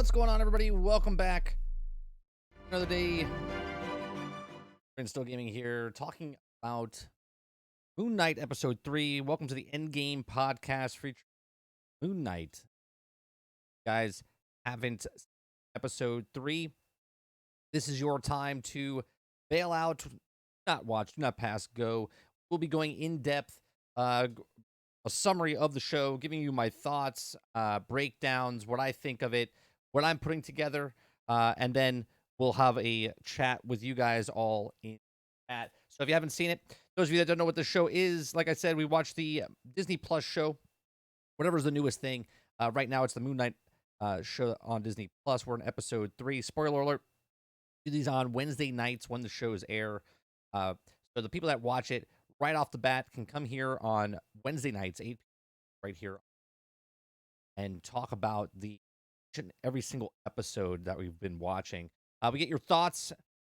What's going on, everybody? Welcome back. Another day. Still Gaming here, talking about Moon Knight Episode 3. Welcome to the Endgame podcast featuring Moon Knight. Guys, haven't seen Episode 3. This is your time to bail out, not watch, do not pass, go. We'll be going in depth, a summary of the show, giving you my thoughts, breakdowns, what I think of it, what I'm putting together, and then we'll have a chat with you guys all in chat. So if you haven't seen it, those of you that don't know what the show is, like I said, we watched the Disney Plus show, whatever's the newest thing. Right now, it's the Moon Knight show on Disney Plus. We're in episode 3. Spoiler alert: do these on Wednesday nights when the shows air. So the people that watch it right off the bat can come here on Wednesday nights, 8 p.m. right here, and talk about every single episode that we've been watching. We get your thoughts,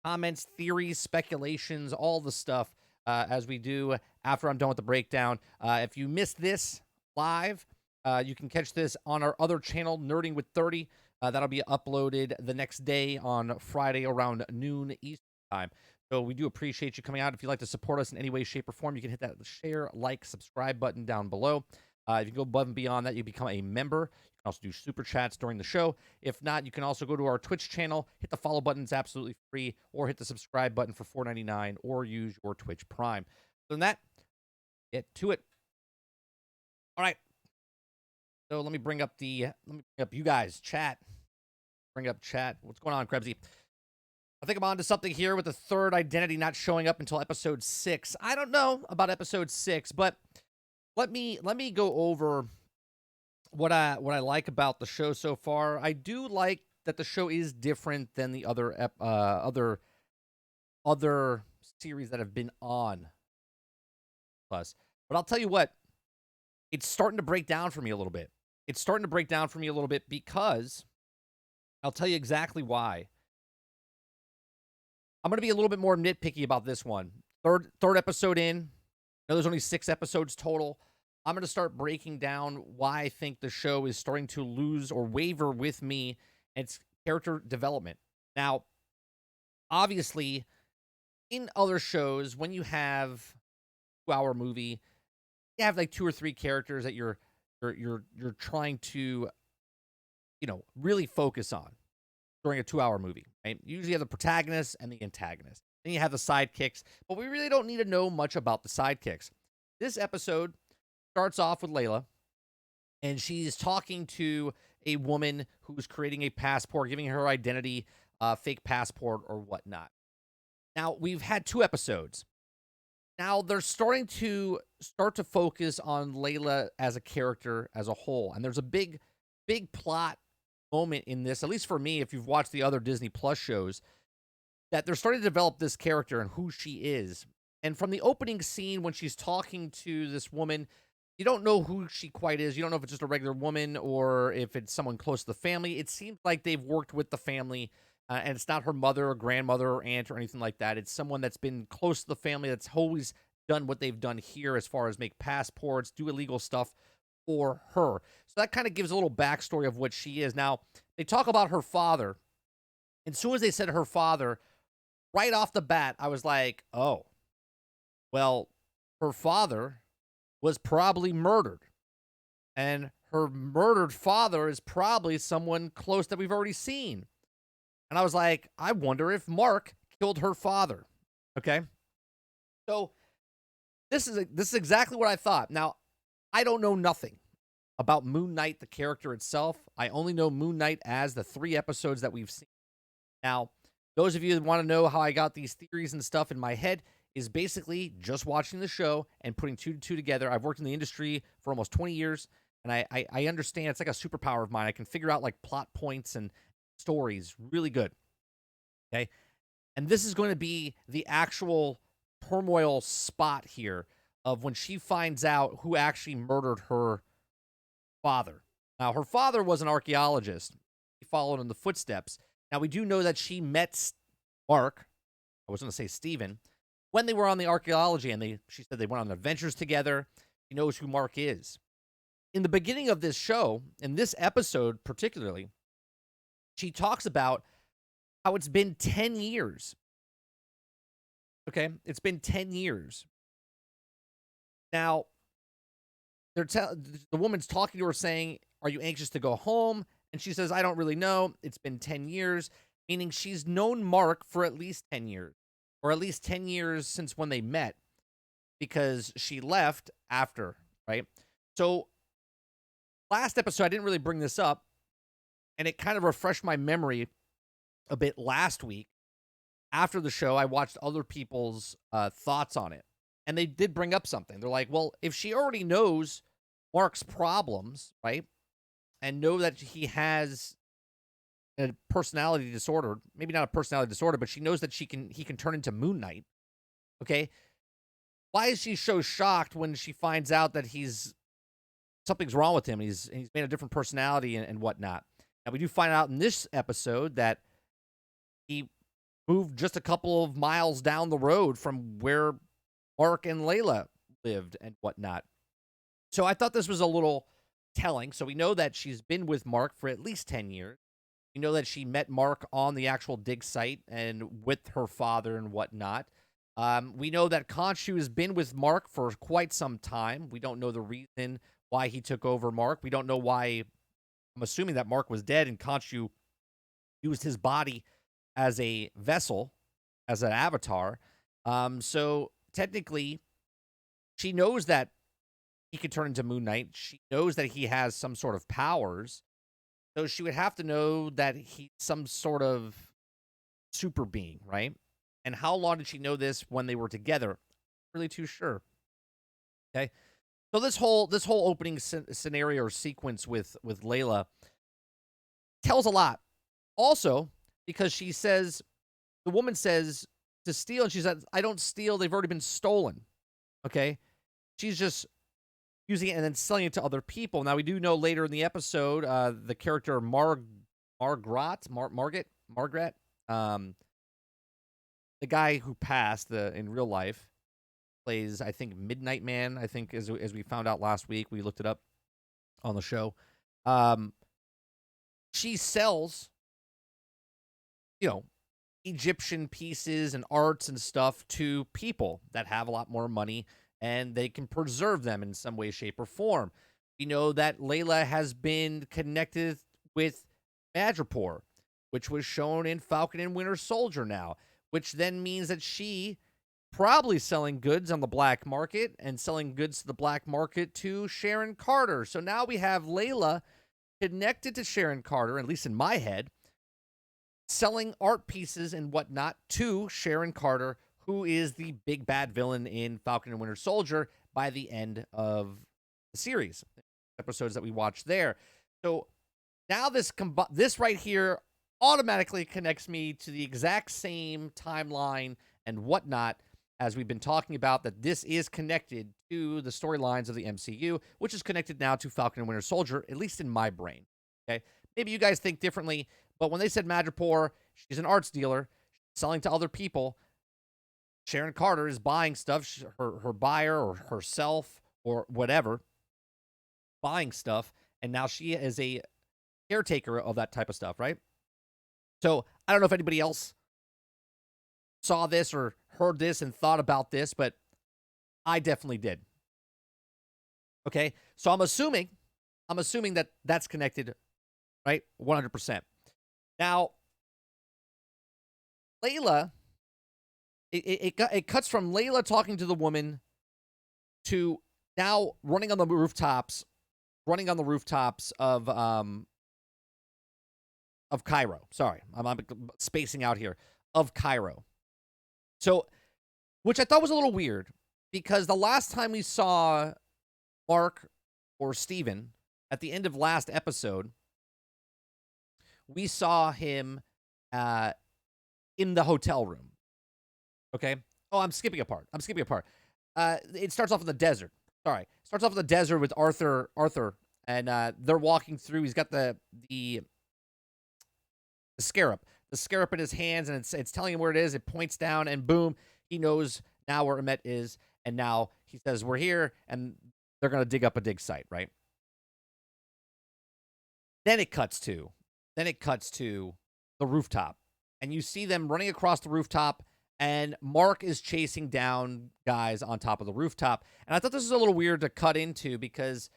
comments, theories, speculations, all the stuff as we do after I'm done with the breakdown. If you missed this live, you can catch this on our other channel, Nerding with 30. That'll be uploaded the next day on Friday around noon Eastern time. So we do appreciate you coming out. If you'd like to support us in any way, shape, or form, you can hit that share, like, subscribe button down below. If you go above and beyond that, you become a member. You can also do super chats during the show. If not, you can also go to our Twitch channel, hit the follow button, it's absolutely free, or hit the subscribe button for $4.99, or use your Twitch Prime. So than that, get to it. All right. So let me bring up you guys, chat. Bring up chat. What's going on, Krebsy? I think I'm on to something here with the third identity not showing up until episode 6. I don't know about episode 6, but let me go over what I like about the show so far. I do like that the show is different than the other series that have been on Plus. But I'll tell you what, it's starting to break down for me a little bit. It's starting to break down for me a little bit because I'll tell you exactly why. I'm going to be a little bit more nitpicky about this one. Third episode in. I know there's only 6 episodes total. I'm going to start breaking down why I think the show is starting to lose or waver with me and its character development. Now, obviously, in other shows, when you have a 2-hour movie, you have like 2 or 3 characters that you're trying to, really focus on during a 2-hour movie, right? Usually you have the protagonist and the antagonist. Then you have the sidekicks, but we really don't need to know much about the sidekicks. This episode starts off with Layla, and she's talking to a woman who's creating a passport, giving her identity, fake passport or whatnot. Now, we've had 2 episodes. Now, they're starting to focus on Layla as a character as a whole, and there's a big plot moment in this, at least for me, if you've watched the other Disney Plus shows, that they're starting to develop this character and who she is. And from the opening scene when she's talking to this woman, you don't know who she quite is. You don't know if it's just a regular woman or if it's someone close to the family. It seems like they've worked with the family, and it's not her mother or grandmother or aunt or anything like that. It's someone that's been close to the family that's always done what they've done here as far as make passports, do illegal stuff for her. So that kind of gives a little backstory of what she is. Now, they talk about her father. And as soon as they said her father, right off the bat, I was like, oh, well, her father was probably murdered. And her murdered father is probably someone close that we've already seen. And I was like, I wonder if Mark killed her father. Okay? So this is exactly what I thought. Now, I don't know nothing about Moon Knight, the character itself. I only know Moon Knight as the 3 episodes that we've seen. Now, those of you that want to know how I got these theories and stuff in my head is basically just watching the show and putting 2 to 2 together. I've worked in the industry for almost 20 years, and I understand. It's like a superpower of mine. I can figure out like plot points and stories really good. Okay? And this is going to be the actual turmoil spot here of when she finds out who actually murdered her father. Now, her father was an archaeologist. He followed in the footsteps. Now, we do know that she met Mark, I was going to say Steven, when they were on the archaeology, and she said they went on adventures together. She knows who Mark is. In the beginning of this show, in this episode particularly, she talks about how it's been 10 years. Okay? It's been 10 years. Now, the woman's talking to her saying, "Are you anxious to go home?" And she says, "I don't really know. It's been 10 years," meaning she's known Mark for at least 10 years, or at least 10 years since when they met, because she left after, right? So, last episode, I didn't really bring this up, and it kind of refreshed my memory a bit last week. After the show, I watched other people's thoughts on it, and they did bring up something. They're like, well, if she already knows Mark's problems, right, and know that he has a personality disorder, maybe not a personality disorder, but she knows that he can turn into Moon Knight, okay? Why is she so shocked when she finds out that something's wrong with him? He's made a different personality and whatnot. Now, we do find out in this episode that he moved just a couple of miles down the road from where Mark and Layla lived and whatnot. So I thought this was a little telling. So we know that she's been with Mark for at least 10 years. We know that she met Mark on the actual dig site and with her father and whatnot. We know that Khonshu has been with Mark for quite some time. We don't know the reason why he took over Mark. We don't know why. I'm assuming that Mark was dead and Khonshu used his body as a vessel, as an avatar. So technically, she knows that he could turn into Moon Knight. She knows that he has some sort of powers. So she would have to know that he's some sort of super being, right? And how long did she know this when they were together? Not really too sure. Okay. So this whole opening scenario or sequence with Layla tells a lot. Also, because the woman says to steal, and she says, "I don't steal, they've already been stolen." Okay? She's just using it and then selling it to other people. Now, we do know later in the episode, the character Margaret, the guy who passed in real life, plays, I think, Midnight Man, I think, as we found out last week. We looked it up on the show. She sells, Egyptian pieces and arts and stuff to people that have a lot more money, and they can preserve them in some way, shape, or form. We know that Layla has been connected with Madripoor, which was shown in Falcon and Winter Soldier now, which then means that she probably selling goods on the black market and selling goods to the black market to Sharon Carter. So now we have Layla connected to Sharon Carter, at least in my head, selling art pieces and whatnot to Sharon Carter, who is the big bad villain in Falcon and Winter Soldier by the end of the series, episodes that we watched there. So now this right here automatically connects me to the exact same timeline and whatnot as we've been talking about, that this is connected to the storylines of the MCU, which is connected now to Falcon and Winter Soldier, at least in my brain. Okay, maybe you guys think differently, but when they said Madripoor, she's an arts dealer selling to other people. Sharon Carter is buying stuff, her buyer or herself or whatever, buying stuff, and now she is a caretaker of that type of stuff, right? So I don't know if anybody else saw this or heard this and thought about this, but I definitely did. Okay, so I'm assuming that that's connected, right? 100%. Now, Layla, it cuts from Layla talking to the woman to now running on the rooftops of Cairo. Sorry, I'm spacing out here, of Cairo. So, which I thought was a little weird, because the last time we saw Mark or Steven at the end of last episode, we saw him in the hotel room. Okay? Oh, I'm skipping a part. It starts off in the desert. Sorry. It starts off in the desert with Arthur, and they're walking through. He's got the scarab. The scarab in his hands, and it's telling him where it is. It points down, and boom, he knows now where Ammit is. And now he says, "We're here," and they're going to dig up a dig site, right? Then it cuts to Then it cuts to the rooftop, and you see them running across the rooftop, and Mark is chasing down guys on top of the rooftop. And I thought this was a little weird to cut into because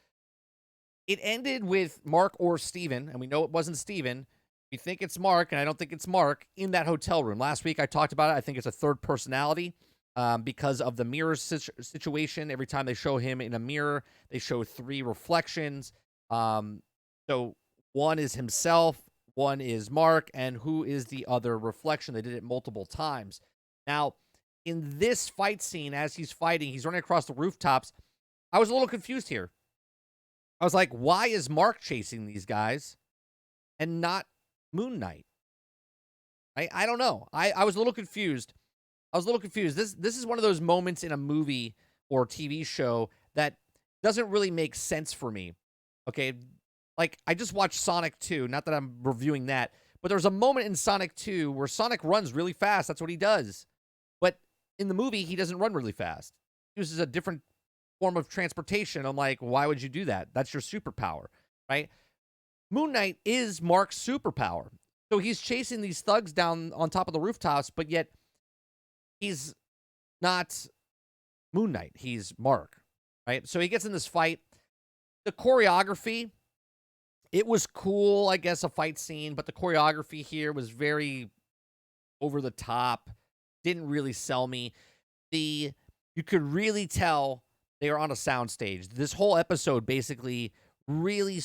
it ended with Mark or Steven, and we know it wasn't Steven. We think it's Mark, and I don't think it's Mark, in that hotel room. Last week I talked about it. I think it's a third personality because of the mirror situation. Every time they show him in a mirror, they show 3 reflections. So one is himself, one is Mark, and who is the other reflection? They did it multiple times. Now, in this fight scene, as he's fighting, he's running across the rooftops. I was a little confused here. I was like, why is Mark chasing these guys and not Moon Knight? I don't know. I was a little confused. This is one of those moments in a movie or TV show that doesn't really make sense for me. Okay, like I just watched Sonic 2, not that I'm reviewing that, but there's a moment in Sonic 2 where Sonic runs really fast. That's what he does. But in the movie, he doesn't run really fast. He uses a different form of transportation. I'm like, why would you do that? That's your superpower, right? Moon Knight is Mark's superpower. So he's chasing these thugs down on top of the rooftops, but yet he's not Moon Knight. He's Mark, right? So he gets in this fight. The choreography, it was cool, I guess, a fight scene, but the choreography here was very over the top. Didn't really sell me. You could really tell they are on a soundstage. This whole episode basically really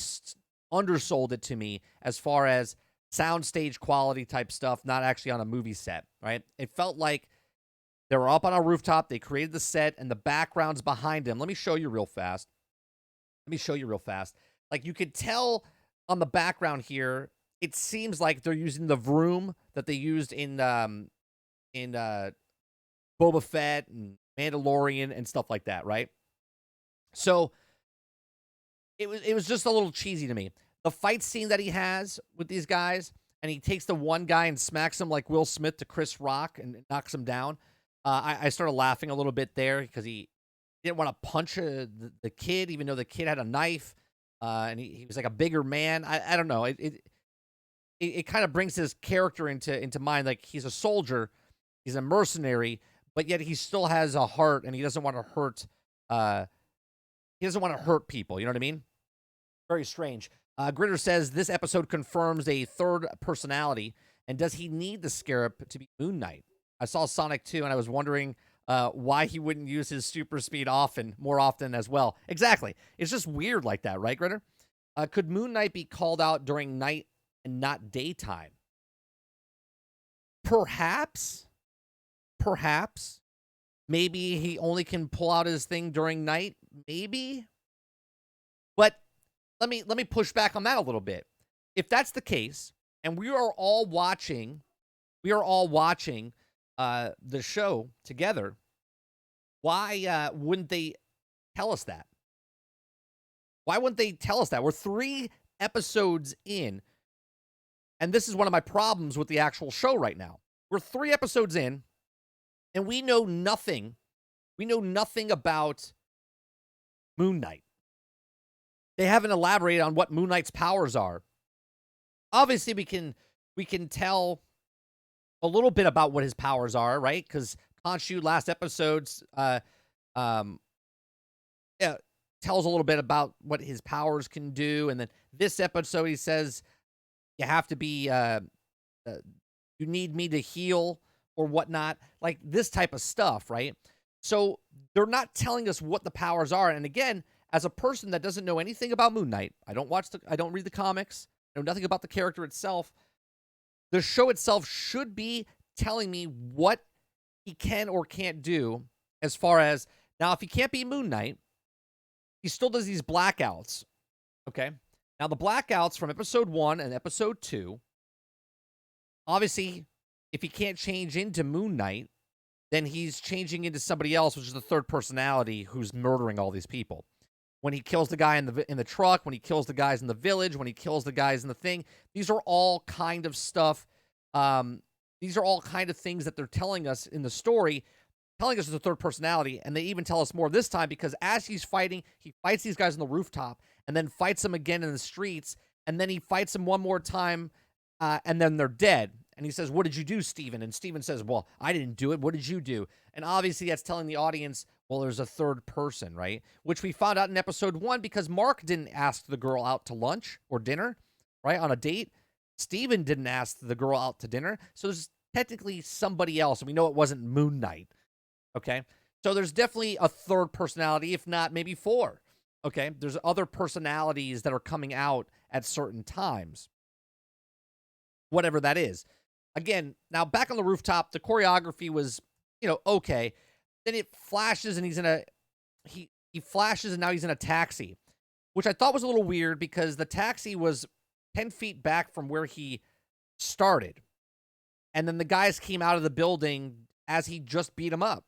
undersold it to me as far as soundstage quality type stuff, not actually on a movie set, right? It felt like they were up on a rooftop, they created the set, and the background's behind them. Let me show you real fast. Like, you could tell on the background here, it seems like they're using the vroom that they used in Boba Fett and Mandalorian and stuff like that, right? So it was just a little cheesy to me. The fight scene that he has with these guys, and he takes the one guy and smacks him like Will Smith to Chris Rock and knocks him down. I started laughing a little bit there because he didn't want to punch the kid, even though the kid had a knife, and he was like a bigger man. I don't know. It kind of brings his character into mind. Like, he's a soldier, he's a mercenary, but yet he still has a heart, and he doesn't want to hurt. He doesn't want to hurt people. You know what I mean? Very strange. Gritter says this episode confirms a third personality, and does he need the Scarab to be Moon Knight? I saw Sonic 2, and I was wondering why he wouldn't use his super speed more often as well. Exactly. It's just weird like that, right, Gritter? Could Moon Knight be called out during night and not daytime? Perhaps. Maybe he only can pull out his thing during night. Maybe. But let me push back on that a little bit. If that's the case, and we are all watching the show together, why wouldn't they tell us that? Why wouldn't they tell us that? We're 3 episodes in, and this is one of my problems with the actual show right now. We're 3 episodes in, and we know nothing. We know nothing about Moon Knight. They haven't elaborated on what Moon Knight's powers are. Obviously, we can tell a little bit about what his powers are, right? Because Khonshu last episode's tells a little bit about what his powers can do, and then this episode he says you have to be you need me to heal or whatnot, like this type of stuff, right? So they're not telling us what the powers are. And again, as a person that doesn't know anything about Moon Knight, I don't read the comics, I know nothing about the character itself. The show itself should be telling me what he can or can't do as far as, now, if he can't be Moon Knight, he still does these blackouts, okay? Now, the blackouts from episode 1 and episode 2, obviously, if he can't change into Moon Knight, then he's changing into somebody else, which is the third personality who's murdering all these people. When he kills the guy in the truck, when he kills the guys in the village, when he kills the guys in the thing, these are all kind of stuff. These are all kind of things that they're telling us in the story, telling us it's a third personality, and they even tell us more this time because as he's fighting, he fights these guys on the rooftop and then fights them again in the streets, and then he fights them one more time and then they're dead. And he says, "What did you do, Steven?" And Steven says, "Well, I didn't do it. What did you do?" And obviously that's telling the audience, well, there's a third person, right? Which we found out in episode 1 because Mark didn't ask the girl out to lunch or dinner, right? On a date. Steven didn't ask the girl out to dinner. So there's technically somebody else. And we know it wasn't Moon Knight. Okay. So there's definitely a third personality, if not maybe 4. Okay. There's other personalities that are coming out at certain times. Whatever that is. Again, now back on the rooftop, the choreography was, okay. Then it flashes and he's in a he flashes and now he's in a taxi, which I thought was a little weird because the taxi was 10 feet back from where he started. And then the guys came out of the building as he just beat him up.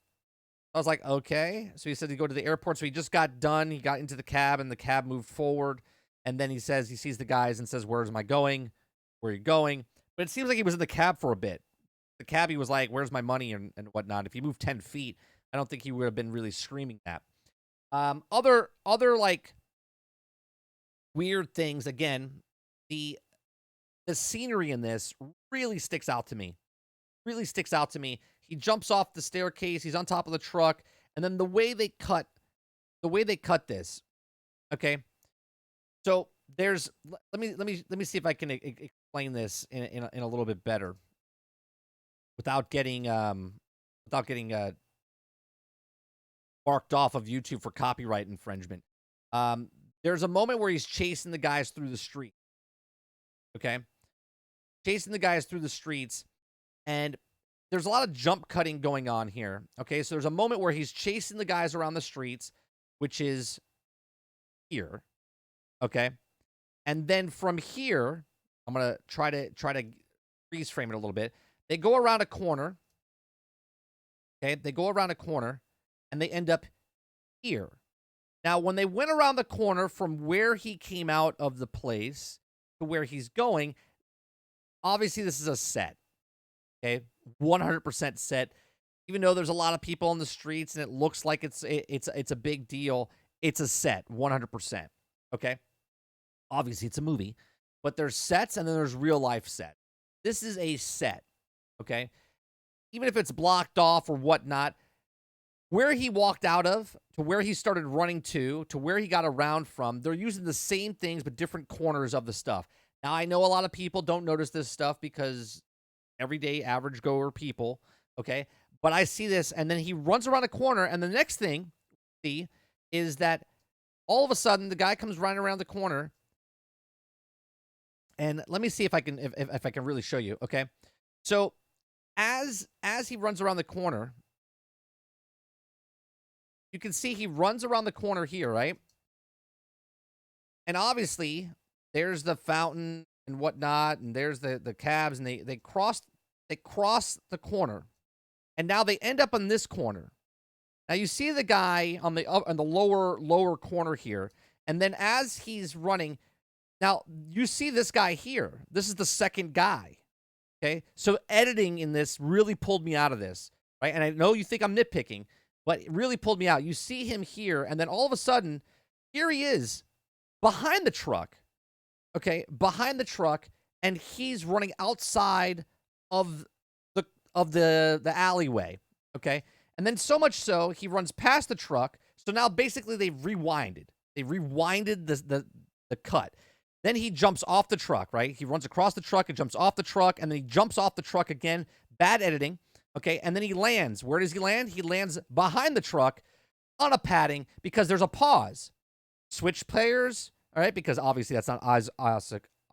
I was like, okay. So he said to go to the airport. So he just got done. He got into the cab and the cab moved forward. And then he says, he sees the guys and says, "Where am I going? Where are you going?" But it seems like he was in the cab for a bit. The cabbie was like, "Where's my money?" and whatnot. If he moved 10 feet, I don't think he would have been really screaming that. Other like weird things. Again, the scenery in this really sticks out to me. Really sticks out to me. He jumps off the staircase. He's on top of the truck, and then the way they cut this. Okay, so there's let me see if I can explain this in a little bit better without getting marked off of YouTube for copyright infringement. There's a moment where he's chasing the guys through the street. Okay, chasing the guys through the streets, and there's a lot of jump cutting going on here. Okay, so there's a moment where he's chasing the guys around the streets, which is here. Okay, and then from here, I'm gonna try to freeze frame it a little bit. They go around a corner. Okay, they go around a corner, and they end up here. Now, when they went around the corner from where he came out of the place to where he's going, obviously this is a set. Okay, 100% set. Even though there's a lot of people on the streets and it looks like it's a big deal, it's a set, 100%. Okay, obviously it's a movie, but there's sets and then there's real life set. This is a set. Okay, even if it's blocked off or whatnot, where he walked out of to where he started running to where he got around from, they're using the same things but different corners of the stuff. Now, I know a lot of people don't notice this stuff because everyday average goer people, okay? But I see this, and then he runs around a corner, and the next thing see is that all of a sudden the guy comes running around the corner, and let me see if I can if I can really show you, okay? So as he runs around the corner, you can see he runs around the corner here, right? And obviously, there's the fountain and whatnot, and there's the cabs, and they cross the corner, and now they end up on this corner. Now you see the guy on the lower corner here, and then as he's running, now you see this guy here. This is the second guy. Okay, so editing in this really pulled me out of this, right? And I know you think I'm nitpicking, but it really pulled me out. You see him here, and then all of a sudden, here he is behind the truck. Okay, behind the truck, and he's running outside of the alleyway. Okay, and then so much so he runs past the truck. So now basically they've rewinded. They rewinded the cut. Then he jumps off the truck, right? He runs across the truck and jumps off the truck, and then he jumps off the truck again. Bad editing. Okay, and then he lands. Where does he land? He lands behind the truck on a padding because there's a pause. Switch players, all right, because obviously that's not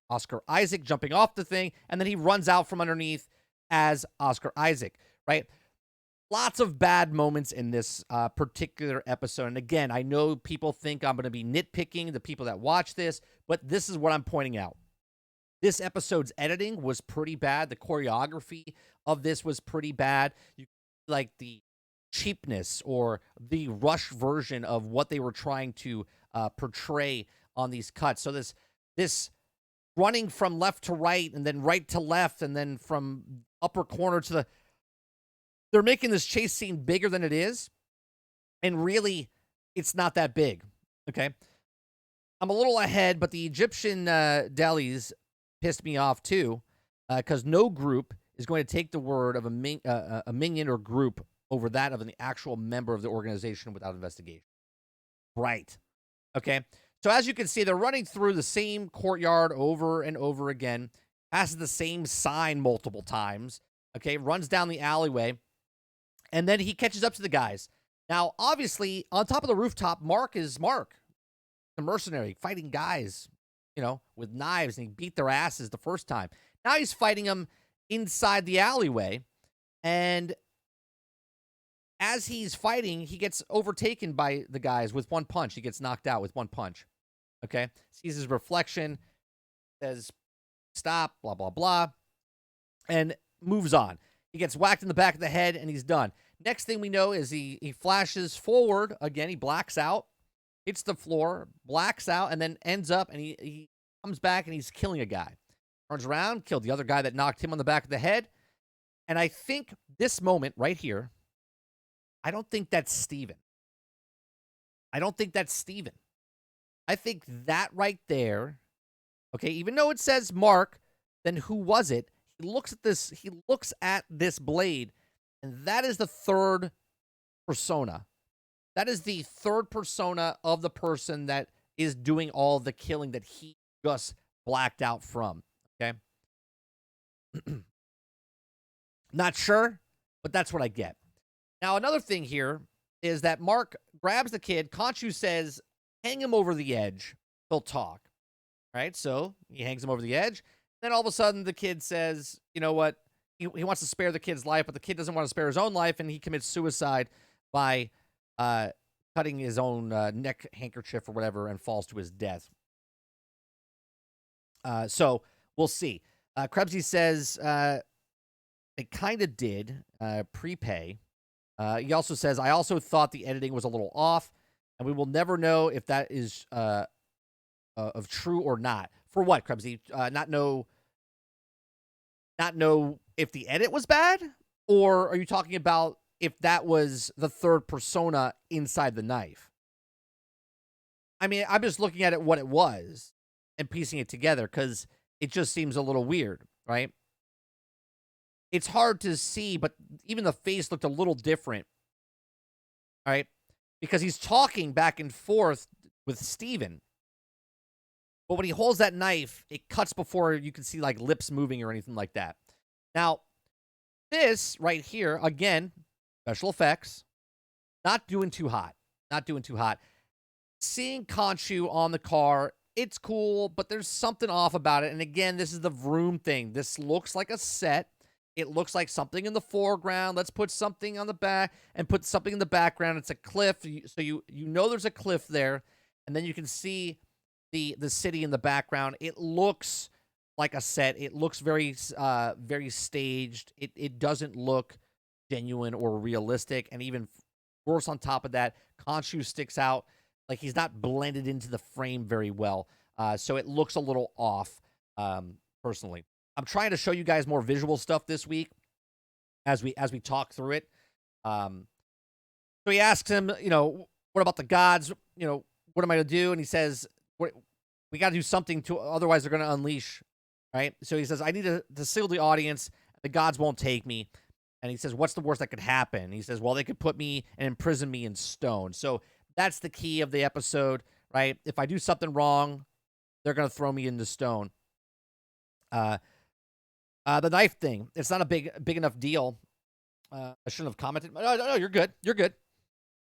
Oscar Isaac jumping off the thing, and then he runs out from underneath as Oscar Isaac, right? Lots of bad moments in this particular episode. And again, I know people think I'm going to be nitpicking the people that watch this, but this is what I'm pointing out. This episode's editing was pretty bad. The choreography of this was pretty bad. You like the cheapness or the rush version of what they were trying to portray on these cuts. So this running from left to right and then right to left and then from upper corner to the... They're making this chase scene bigger than it is, and really, it's not that big, okay? I'm a little ahead, but the Egyptian delis pissed me off too. because no group is going to take the word of a minion or group over that of an actual member of the organization without investigation. Right. Okay. So as you can see, they're running through the same courtyard over and over again, passes the same sign multiple times. Okay. Runs down the alleyway, and then he catches up to the guys. Now, obviously, on top of the rooftop, Mark is Mark, the mercenary, fighting guys, with knives, and he beat their asses the first time. Now he's fighting them inside the alleyway, and as he's fighting, he gets overtaken by the guys with one punch. He gets knocked out with one punch. Okay? Sees his reflection, says, stop, blah, blah, blah, and moves on. He gets whacked in the back of the head, and he's done. Next thing we know is he flashes forward. Again, he blacks out, hits the floor, blacks out, and then ends up, and he comes back, and he's killing a guy. Turns around, killed the other guy that knocked him on the back of the head. And I think this moment right here, I don't think that's Steven. I don't think that's Steven. I think that right there, okay, even though it says Mark, then who was it? He looks at this blade, and that is the third persona. That is the third persona of the person that is doing all the killing that he just blacked out from. Okay? Not sure, but that's what I get. Now, another thing here is that Mark grabs the kid. Khonshu says, hang him over the edge. He'll talk. Right? So he hangs him over the edge. Then all of a sudden, the kid says, you know what? He wants to spare the kid's life, but the kid doesn't want to spare his own life, and he commits suicide by cutting his own neck handkerchief or whatever and falls to his death. So we'll see. Krebsy says it kind of did prepay. He also says, I also thought the editing was a little off, and we will never know if that is of true or not. For what, Krebsy? Not know if the edit was bad? Or are you talking about if that was the third persona inside the knife? I mean, I'm just looking at it what it was and piecing it together because it just seems a little weird, right? It's hard to see, but even the face looked a little different, right? Because he's talking back and forth with Steven. But when he holds that knife, it cuts before you can see, like, lips moving or anything like that. Now, this right here, again, special effects, not doing too hot. Not doing too hot. Seeing Khonshu on the car, it's cool, but there's something off about it. And again, this is the Vroom thing. This looks like a set. It looks like something in the foreground. Let's put something on the back and put something in the background. It's a cliff. So you know there's a cliff there. And then you can see the city in the background. It looks like a set. It looks very very staged. It doesn't look genuine or realistic. And even worse on top of that, Khonshu sticks out. Like he's not blended into the frame very well. So it looks a little off, personally. I'm trying to show you guys more visual stuff this week as we talk through it. So he asks him, what about the gods? What am I to do? And he says, we got to do something otherwise they're going to unleash, right? So he says, I need to seal the audience. The gods won't take me. And he says, what's the worst that could happen? He says, well, they could put me and imprison me in stone. So that's the key of the episode, right? If I do something wrong, they're going to throw me into stone. The knife thing, it's not a big enough deal. I shouldn't have commented. No, you're good. You're good.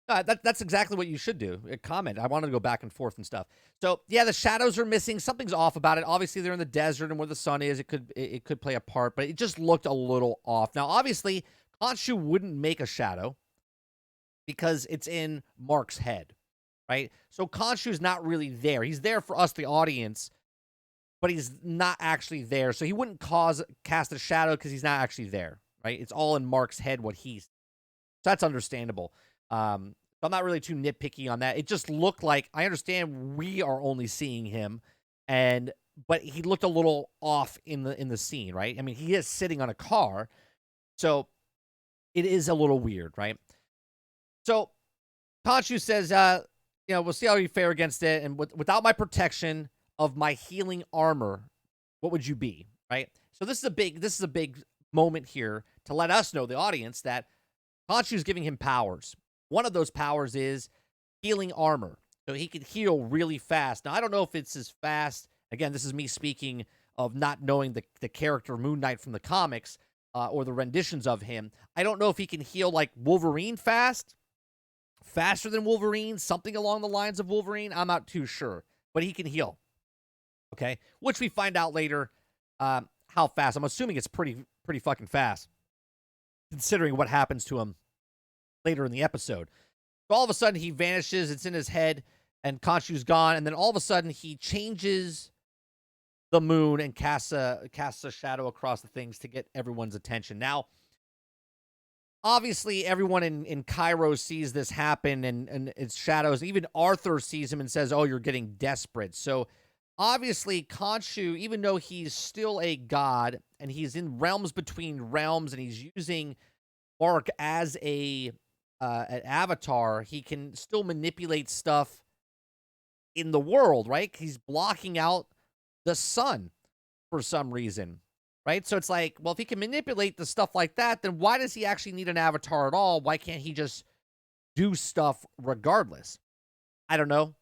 That's exactly what you should do. Comment. I wanted to go back and forth and stuff. So, yeah, the shadows are missing. Something's off about it. Obviously, they're in the desert and where the sun is. It could play a part, but it just looked a little off. Now, obviously, Khonshu wouldn't make a shadow because it's in Mark's head, right? So Khonshu's not really there. He's there for us, the audience, but he's not actually there. So he wouldn't cast a shadow because he's not actually there, right? It's all in Mark's head what he's. So that's understandable. So I'm not really too nitpicky on that. It just looked like, I understand we are only seeing him, but he looked a little off in the scene, right? I mean, he is sitting on a car, so it is a little weird, right? So Khonshu says, we'll see how you fare against it, and without my protection of my healing armor, what would you be, right? So this is a big moment here to let us know, the audience, that Khonshu is giving him powers. One of those powers is healing armor. So he can heal really fast. Now, I don't know if it's as fast. Again, this is me speaking of not knowing the character Moon Knight from the comics or the renditions of him. I don't know if he can heal like Wolverine faster than Wolverine, something along the lines of Wolverine. I'm not too sure, but he can heal. Okay, which we find out later how fast. I'm assuming it's pretty fucking fast, considering what happens to him later in the episode. So all of a sudden he vanishes. It's in his head, and Khonshu's gone. And then all of a sudden he changes the moon and casts a shadow across the things to get everyone's attention. Now, obviously, everyone in Cairo sees this happen, and it's shadows. Even Arthur sees him and says, "Oh, you're getting desperate." So obviously, Khonshu, even though he's still a god and he's in realms between realms, and he's using Mark as an avatar, he can still manipulate stuff in the world, right? He's blocking out the sun for some reason, right? So it's like, well, if he can manipulate the stuff like that, then why does he actually need an avatar at all? Why can't he just do stuff regardless? I don't know.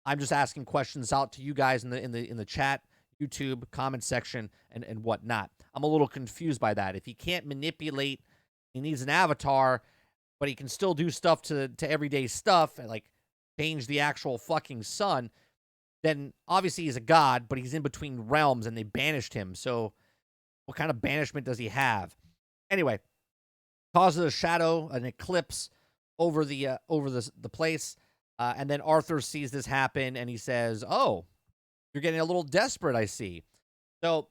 I'm just asking questions out to you guys in the chat, YouTube comment section, and whatnot. I'm a little confused by that. If he can't manipulate, he needs an avatar, but he can still do stuff to everyday stuff, and like change the actual fucking sun, then obviously he's a god, but he's in between realms and they banished him. So what kind of banishment does he have? Anyway, causes a shadow, an eclipse over the place. And then Arthur sees this happen and he says, "Oh, you're getting a little desperate, I see." So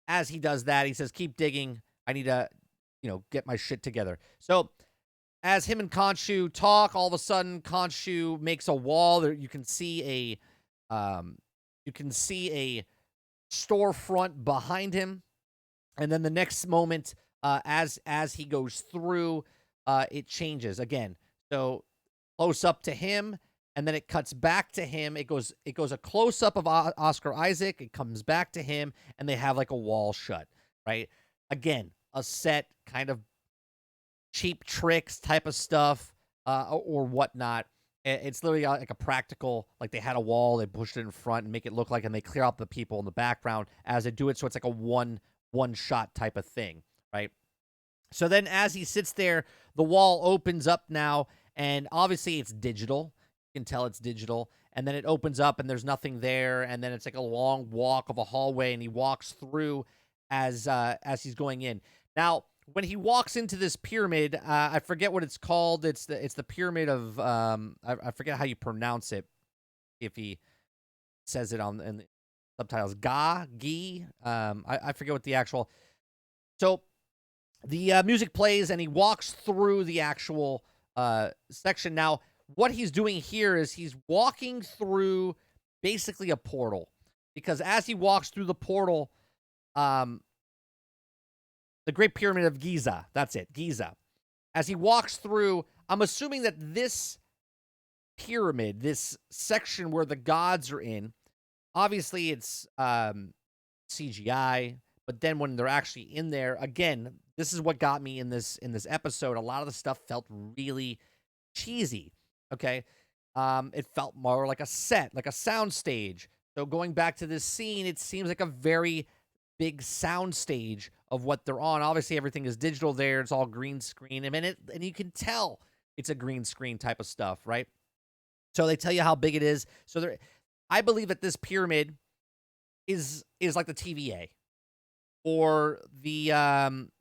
as he does that, he says, "Keep digging. I need to, get my shit together." So as him and Khonshu talk, all of a sudden Khonshu makes a wall. There you can see a storefront behind him, and then the next moment, as he goes through, it changes again. So close up to him, and then it cuts back to him. It goes a close up of Oscar Isaac. It comes back to him, and they have like a wall shut. Right, again, a set kind of cheap tricks type of stuff or whatnot. It's literally like a practical, like they had a wall, they pushed it in front and make it look like, and they clear out the people in the background as they do it. So it's like a one shot type of thing, right? So then as he sits there, the wall opens up now, and obviously it's digital. You can tell it's digital. And then it opens up and there's nothing there. And then it's like a long walk of a hallway, and he walks through as he's going in. Now, when he walks into this pyramid, I forget what it's called. It's the pyramid of I forget how you pronounce it. If he says it in the subtitles, Gi. I forget what the actual. So the music plays and he walks through the actual section. Now, what he's doing here is he's walking through basically a portal, because as he walks through the portal, the Great Pyramid of Giza. That's it, Giza. As he walks through, I'm assuming that this pyramid, this section where the gods are in, obviously it's CGI, but then when they're actually in there, again, this is what got me in this episode. A lot of the stuff felt really cheesy. Okay, it felt more like a set, like a sound stage. So going back to this scene, it seems like a very big sound stage of what they're on. Obviously, everything is digital there. It's all green screen. And you can tell it's a green screen type of stuff, right? So they tell you how big it is. So I believe that this pyramid is like the TVA or the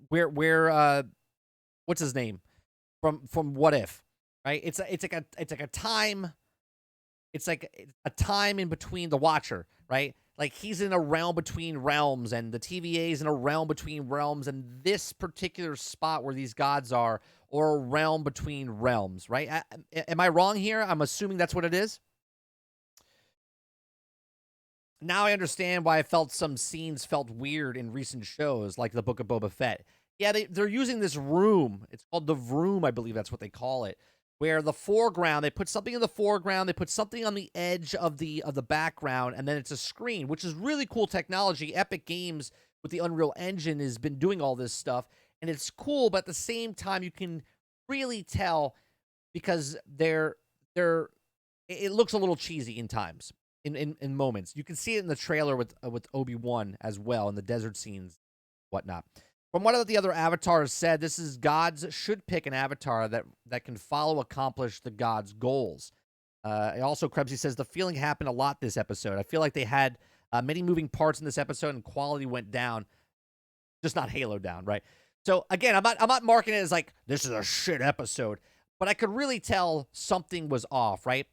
where what's his name from What If, right? It's like a time. It's like a time in between the Watcher, right? Like he's in a realm between realms, and the TVA is in a realm between realms, and this particular spot where these gods are, or a realm between realms, right? Am I wrong here? I'm assuming that's what it is. Now I understand why I felt some scenes felt weird in recent shows, like the Book of Boba Fett. Yeah, they're using this room. It's called the Vroom, I believe that's what they call it. Where the foreground, they put something in the foreground, they put something on the edge of the background, and then it's a screen, which is really cool technology. Epic Games with the Unreal Engine has been doing all this stuff, and it's cool, but at the same time, you can really tell because it looks a little cheesy in times, in moments. You can see it in the trailer with Obi-Wan as well, in the desert scenes, whatnot. From what the other avatars said, this is gods should pick an avatar that can accomplish the gods' goals. Also, Krebsy says the feeling happened a lot this episode. I feel like they had many moving parts in this episode, and quality went down, just not Halo down, right? So again, I'm not marking it as like this is a shit episode, but I could really tell something was off, right?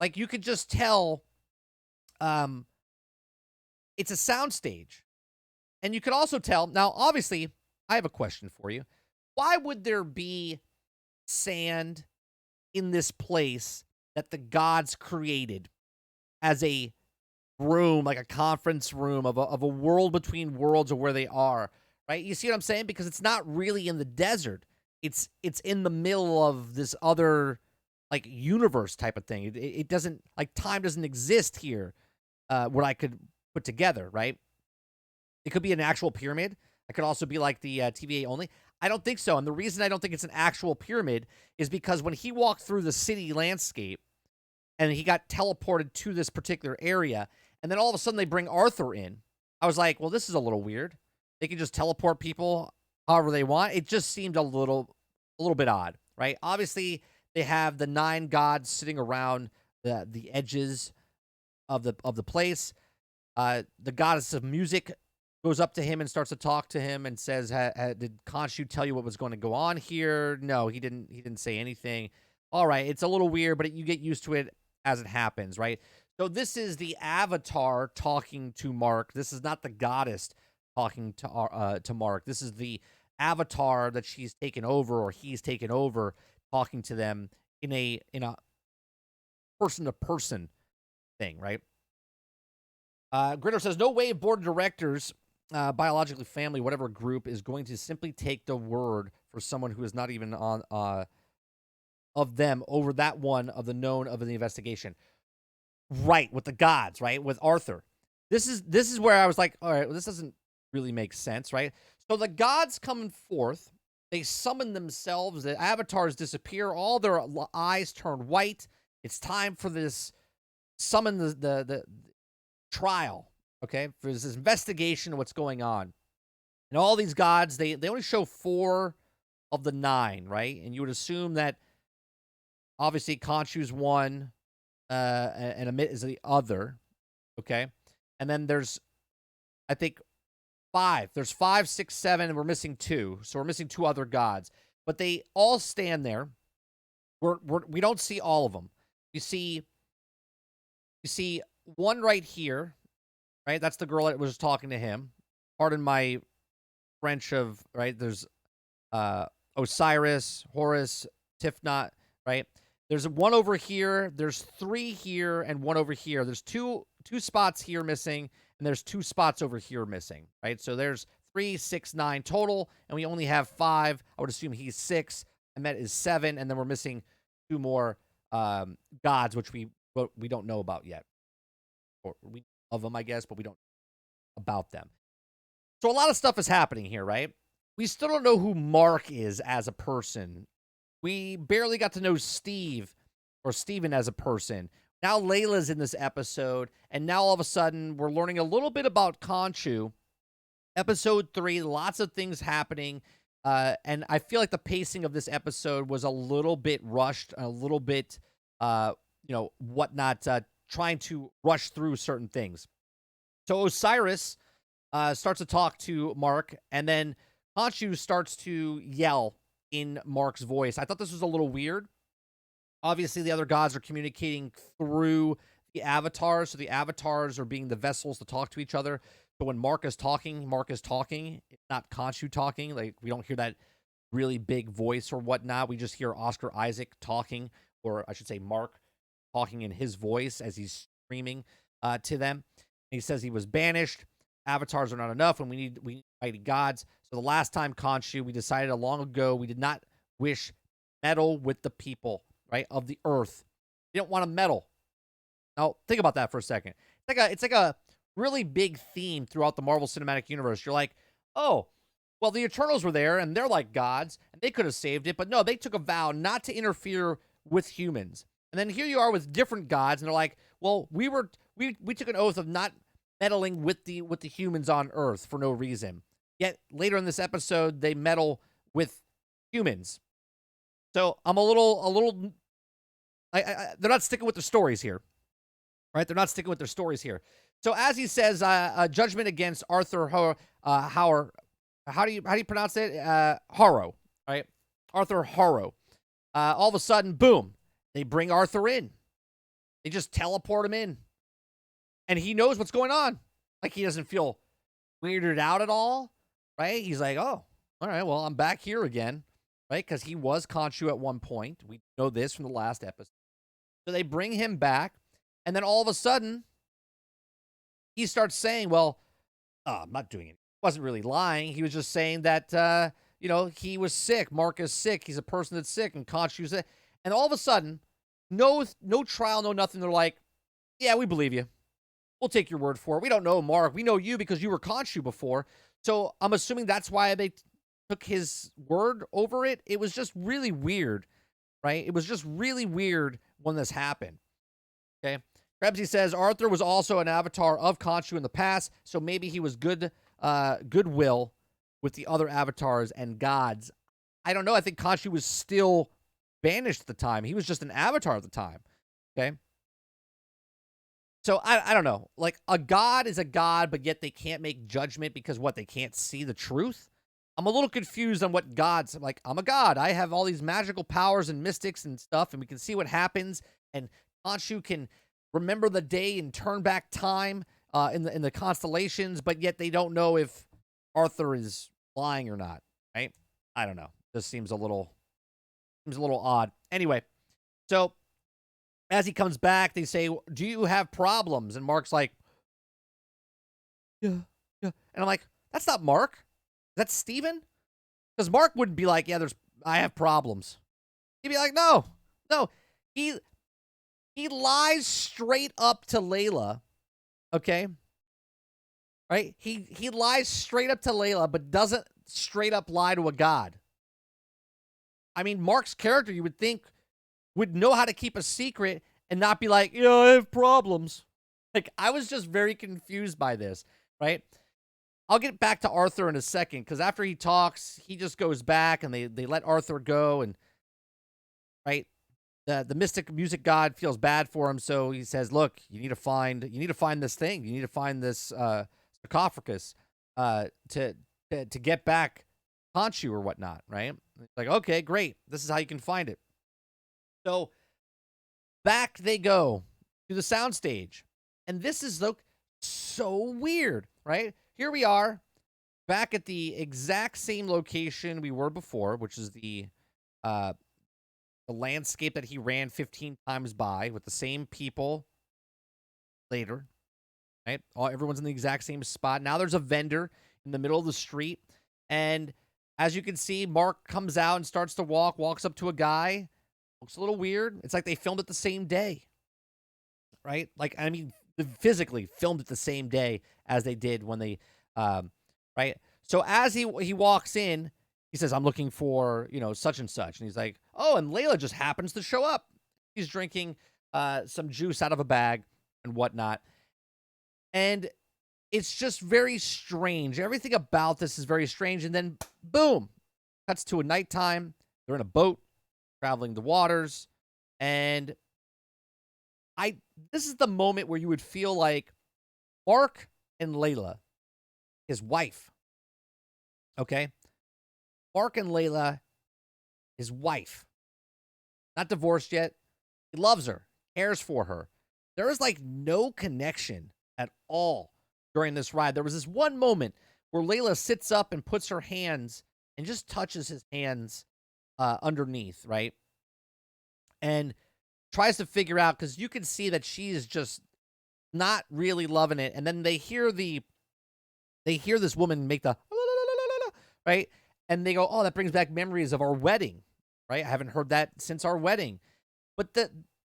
Like you could just tell, it's a soundstage, and you could also tell. Now, obviously, I have a question for you. Why would there be sand in this place that the gods created as a room, like a conference room of a world between worlds of where they are, right? You see what I'm saying? Because it's not really in the desert. It's in the middle of this other like universe type of thing. It doesn't, like, time doesn't exist here, what I could put together, right? It could be an actual pyramid. It could also be like the TVA only. I don't think so. And the reason I don't think it's an actual pyramid is because when he walked through the city landscape and he got teleported to this particular area, and then all of a sudden they bring Arthur in, I was like, well, this is a little weird. They can just teleport people however they want. It just seemed a little bit odd, right? Obviously, they have the 9 gods sitting around the edges of the place. The goddess of music goes up to him and starts to talk to him and says, "Did Khonshu tell you what was going to go on here?" No, he didn't. He didn't say anything. All right, it's a little weird, but you get used to it as it happens, right? So this is the Avatar talking to Mark. This is not the goddess talking to Mark. This is the Avatar that she's taken over, or he's taken over, talking to them in a person to person thing, right? Gritter says, no way board of directors, biologically family, whatever group, is going to simply take the word for someone who is not even on of them over that one of the known of the investigation. Right, with the gods, right? With Arthur. This is where I was like, all right, well, this doesn't really make sense, right? So the gods coming forth, they summon themselves, the avatars disappear, all their eyes turn white. It's time for this summon the trial, okay? For this investigation of what's going on. And all these gods, they only show 4 of the 9, right? And you would assume that obviously Khonshu's one, and Amit is the other, okay? And then there's, I think, 5. There's 5, 6, 7, and we're missing 2. So we're missing 2 other gods. But they all stand there. We don't see all of them. You see one right here, right? That's the girl that was talking to him. Pardon my French of, right? There's Osiris, Horus, Tifnot, right? There's one over here. There's 3 here and 1 over here. There's two spots here missing, and there's 2 spots over here missing, right? So there's 3, 6, 9 total, and we only have 5. I would assume he's 6. Ahmet is 7, and then we're missing 2 more gods, which we don't know about yet. Or we of them, I guess, but we don't know about them. So a lot of stuff is happening here, right? We still don't know who Mark is as a person. We barely got to know Steve or Steven as a person. Now Layla's in this episode, and now all of a sudden we're learning a little bit about Khonshu. Episode 3, lots of things happening, and I feel like the pacing of this episode was a little bit rushed, a little bit, whatnot, trying to rush through certain things. So Osiris starts to talk to Mark, and then Khonshu starts to yell in Mark's voice. I thought this was a little weird. Obviously, the other gods are communicating through the avatars, so the avatars are being the vessels to talk to each other. But when Mark is talking. It's not Khonshu talking. Like, we don't hear that really big voice or whatnot. We just hear Oscar Isaac talking, or I should say Mark talking in his voice as he's screaming to them. And he says he was banished. Avatars are not enough, and we need mighty gods. So the last time Khonshu, we decided long ago we did not wish meddle with the people, right, of the earth. We don't want to meddle. Now, think about that for a second. It's like a really big theme throughout the Marvel Cinematic Universe. You're like, oh, well, the Eternals were there and they're like gods and they could have saved it, but no, they took a vow not to interfere with humans. And then here you are with different gods, and they're like, well, we took an oath of not meddling with the humans on Earth for no reason. Yet later in this episode, they meddle with humans. So I'm a little. They're not sticking with the stories here, right? They're not sticking with their stories here. So as he says, judgment against Arthur Howard. How do you pronounce it? Harrow, right? Arthur Harrow. All of a sudden, boom, they bring Arthur in. They just teleport him in. And he knows what's going on. Like, he doesn't feel weirded out at all, right? He's like, oh, all right, well, I'm back here again, right? Because he was Khonshu at one point. We know this from the last episode. So they bring him back, and then all of a sudden, he starts saying, well, I'm not doing it. He wasn't really lying. He was just saying that, he was sick. Mark is sick. He's a person that's sick, and Khonshu's sick. And all of a sudden, no trial, no nothing. They're like, yeah, we believe you. We'll take your word for it. We don't know Mark. We know you because you were Khonshu before. So I'm assuming that's why they took his word over it. It was just really weird, right? It was just really weird when this happened. Okay. Krebsy says Arthur was also an avatar of Khonshu in the past, so maybe he was goodwill with the other avatars and gods. I don't know. I think Khonshu was still banished at the time. He was just an avatar at the time. Okay. So I don't know. Like, a god is a god, but yet they can't make judgment because what? They can't see the truth? I'm a little confused on what gods. Like, I'm a god. I have all these magical powers and mystics and stuff, and we can see what happens. And Khonshu can remember the day and turn back time in the constellations, but yet they don't know if Arthur is lying or not. Right? I don't know. This seems a little odd. Anyway, so as he comes back, they say, do you have problems? And Mark's like, yeah. And I'm like, that's not Mark. That's Steven? Because Mark wouldn't be like, yeah, I have problems. He'd be like, no. He lies straight up to Layla. Okay? Right? He lies straight up to Layla, but doesn't straight up lie to a god. I mean, Mark's character, you would think, would know how to keep a secret and not be like, yeah, I have problems. Like, I was just very confused by this, right? I'll get back to Arthur in a second, because after he talks, he just goes back, and they let Arthur go, and, right, the mystic music god feels bad for him, so he says, look, you need to find this thing. You need to find this sarcophagus to get back Khonshu or whatnot, right? Like, okay, great. This is how you can find it. So back they go to the soundstage. And this is so weird, right? Here we are back at the exact same location we were before, which is the landscape that he ran 15 times by with the same people later, right? Everyone's in the exact same spot. Now there's a vendor in the middle of the street. And as you can see, Mark comes out and starts to walks up to a guy. Looks a little weird. It's like they filmed it the same day, right? Like, I mean, physically filmed it the same day as they did when they, right? So as he walks in, he says, I'm looking for, such and such. And he's like, oh, and Layla just happens to show up. He's drinking some juice out of a bag and whatnot. And it's just very strange. Everything about this is very strange. And then, boom, cuts to a nighttime. They're in a boat, traveling the waters. And this is the moment where you would feel like Mark and Layla, his wife, okay? Mark and Layla, his wife, not divorced yet. He loves her, cares for her. There is like no connection at all during this ride. There was this one moment where Layla sits up and puts her hands and just touches his hands underneath, right? And tries to figure out, because you can see that she is just not really loving it. And then they hear this woman make the right, and they go, oh, that brings back memories of our wedding, right? I haven't heard that since our wedding. But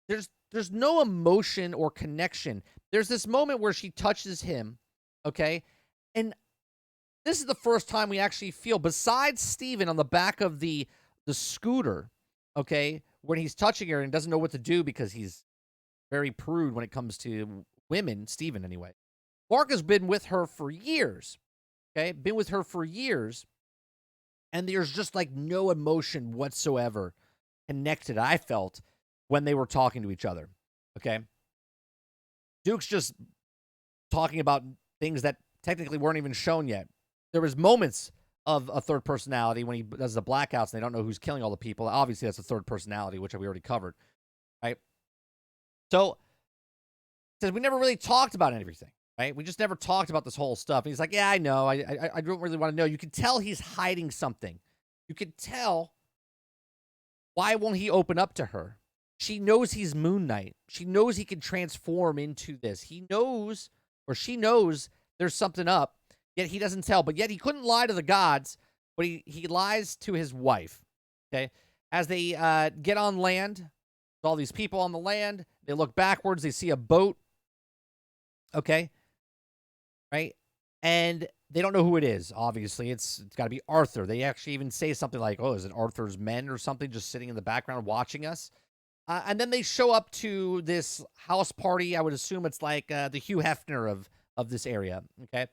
there's no emotion or connection. There's this moment where she touches him, Okay. And this is the first time we actually feel, besides Steven on the back of the scooter, okay, when he's touching her and doesn't know what to do because he's very prude when it comes to women, Steven anyway. Mark has been with her for years. Okay. Been with her for years. And there's just like no emotion whatsoever connected, I felt, when they were talking to each other. Okay. Duke's just talking about things that technically weren't even shown yet. There was moments of a third personality when he does the blackouts and they don't know who's killing all the people. Obviously, that's a third personality, which we already covered, right? So, says we never really talked about everything, right? We just never talked about this whole stuff. And he's like, yeah, I know. I don't really want to know. You can tell he's hiding something. You can tell. Why won't he open up to her? She knows he's Moon Knight. She knows he can transform into this. He knows, or she knows, there's something up, yet he doesn't tell. But yet he couldn't lie to the gods, but he lies to his wife. Okay? As they get on land, all these people on the land, they look backwards, they see a boat. Okay? Right? And they don't know who it is, obviously. It's got to be Arthur. They actually even say something like, oh, is it Arthur's men or something just sitting in the background watching us? And then they show up to this house party. I would assume it's like the Hugh Hefner of this area, okay?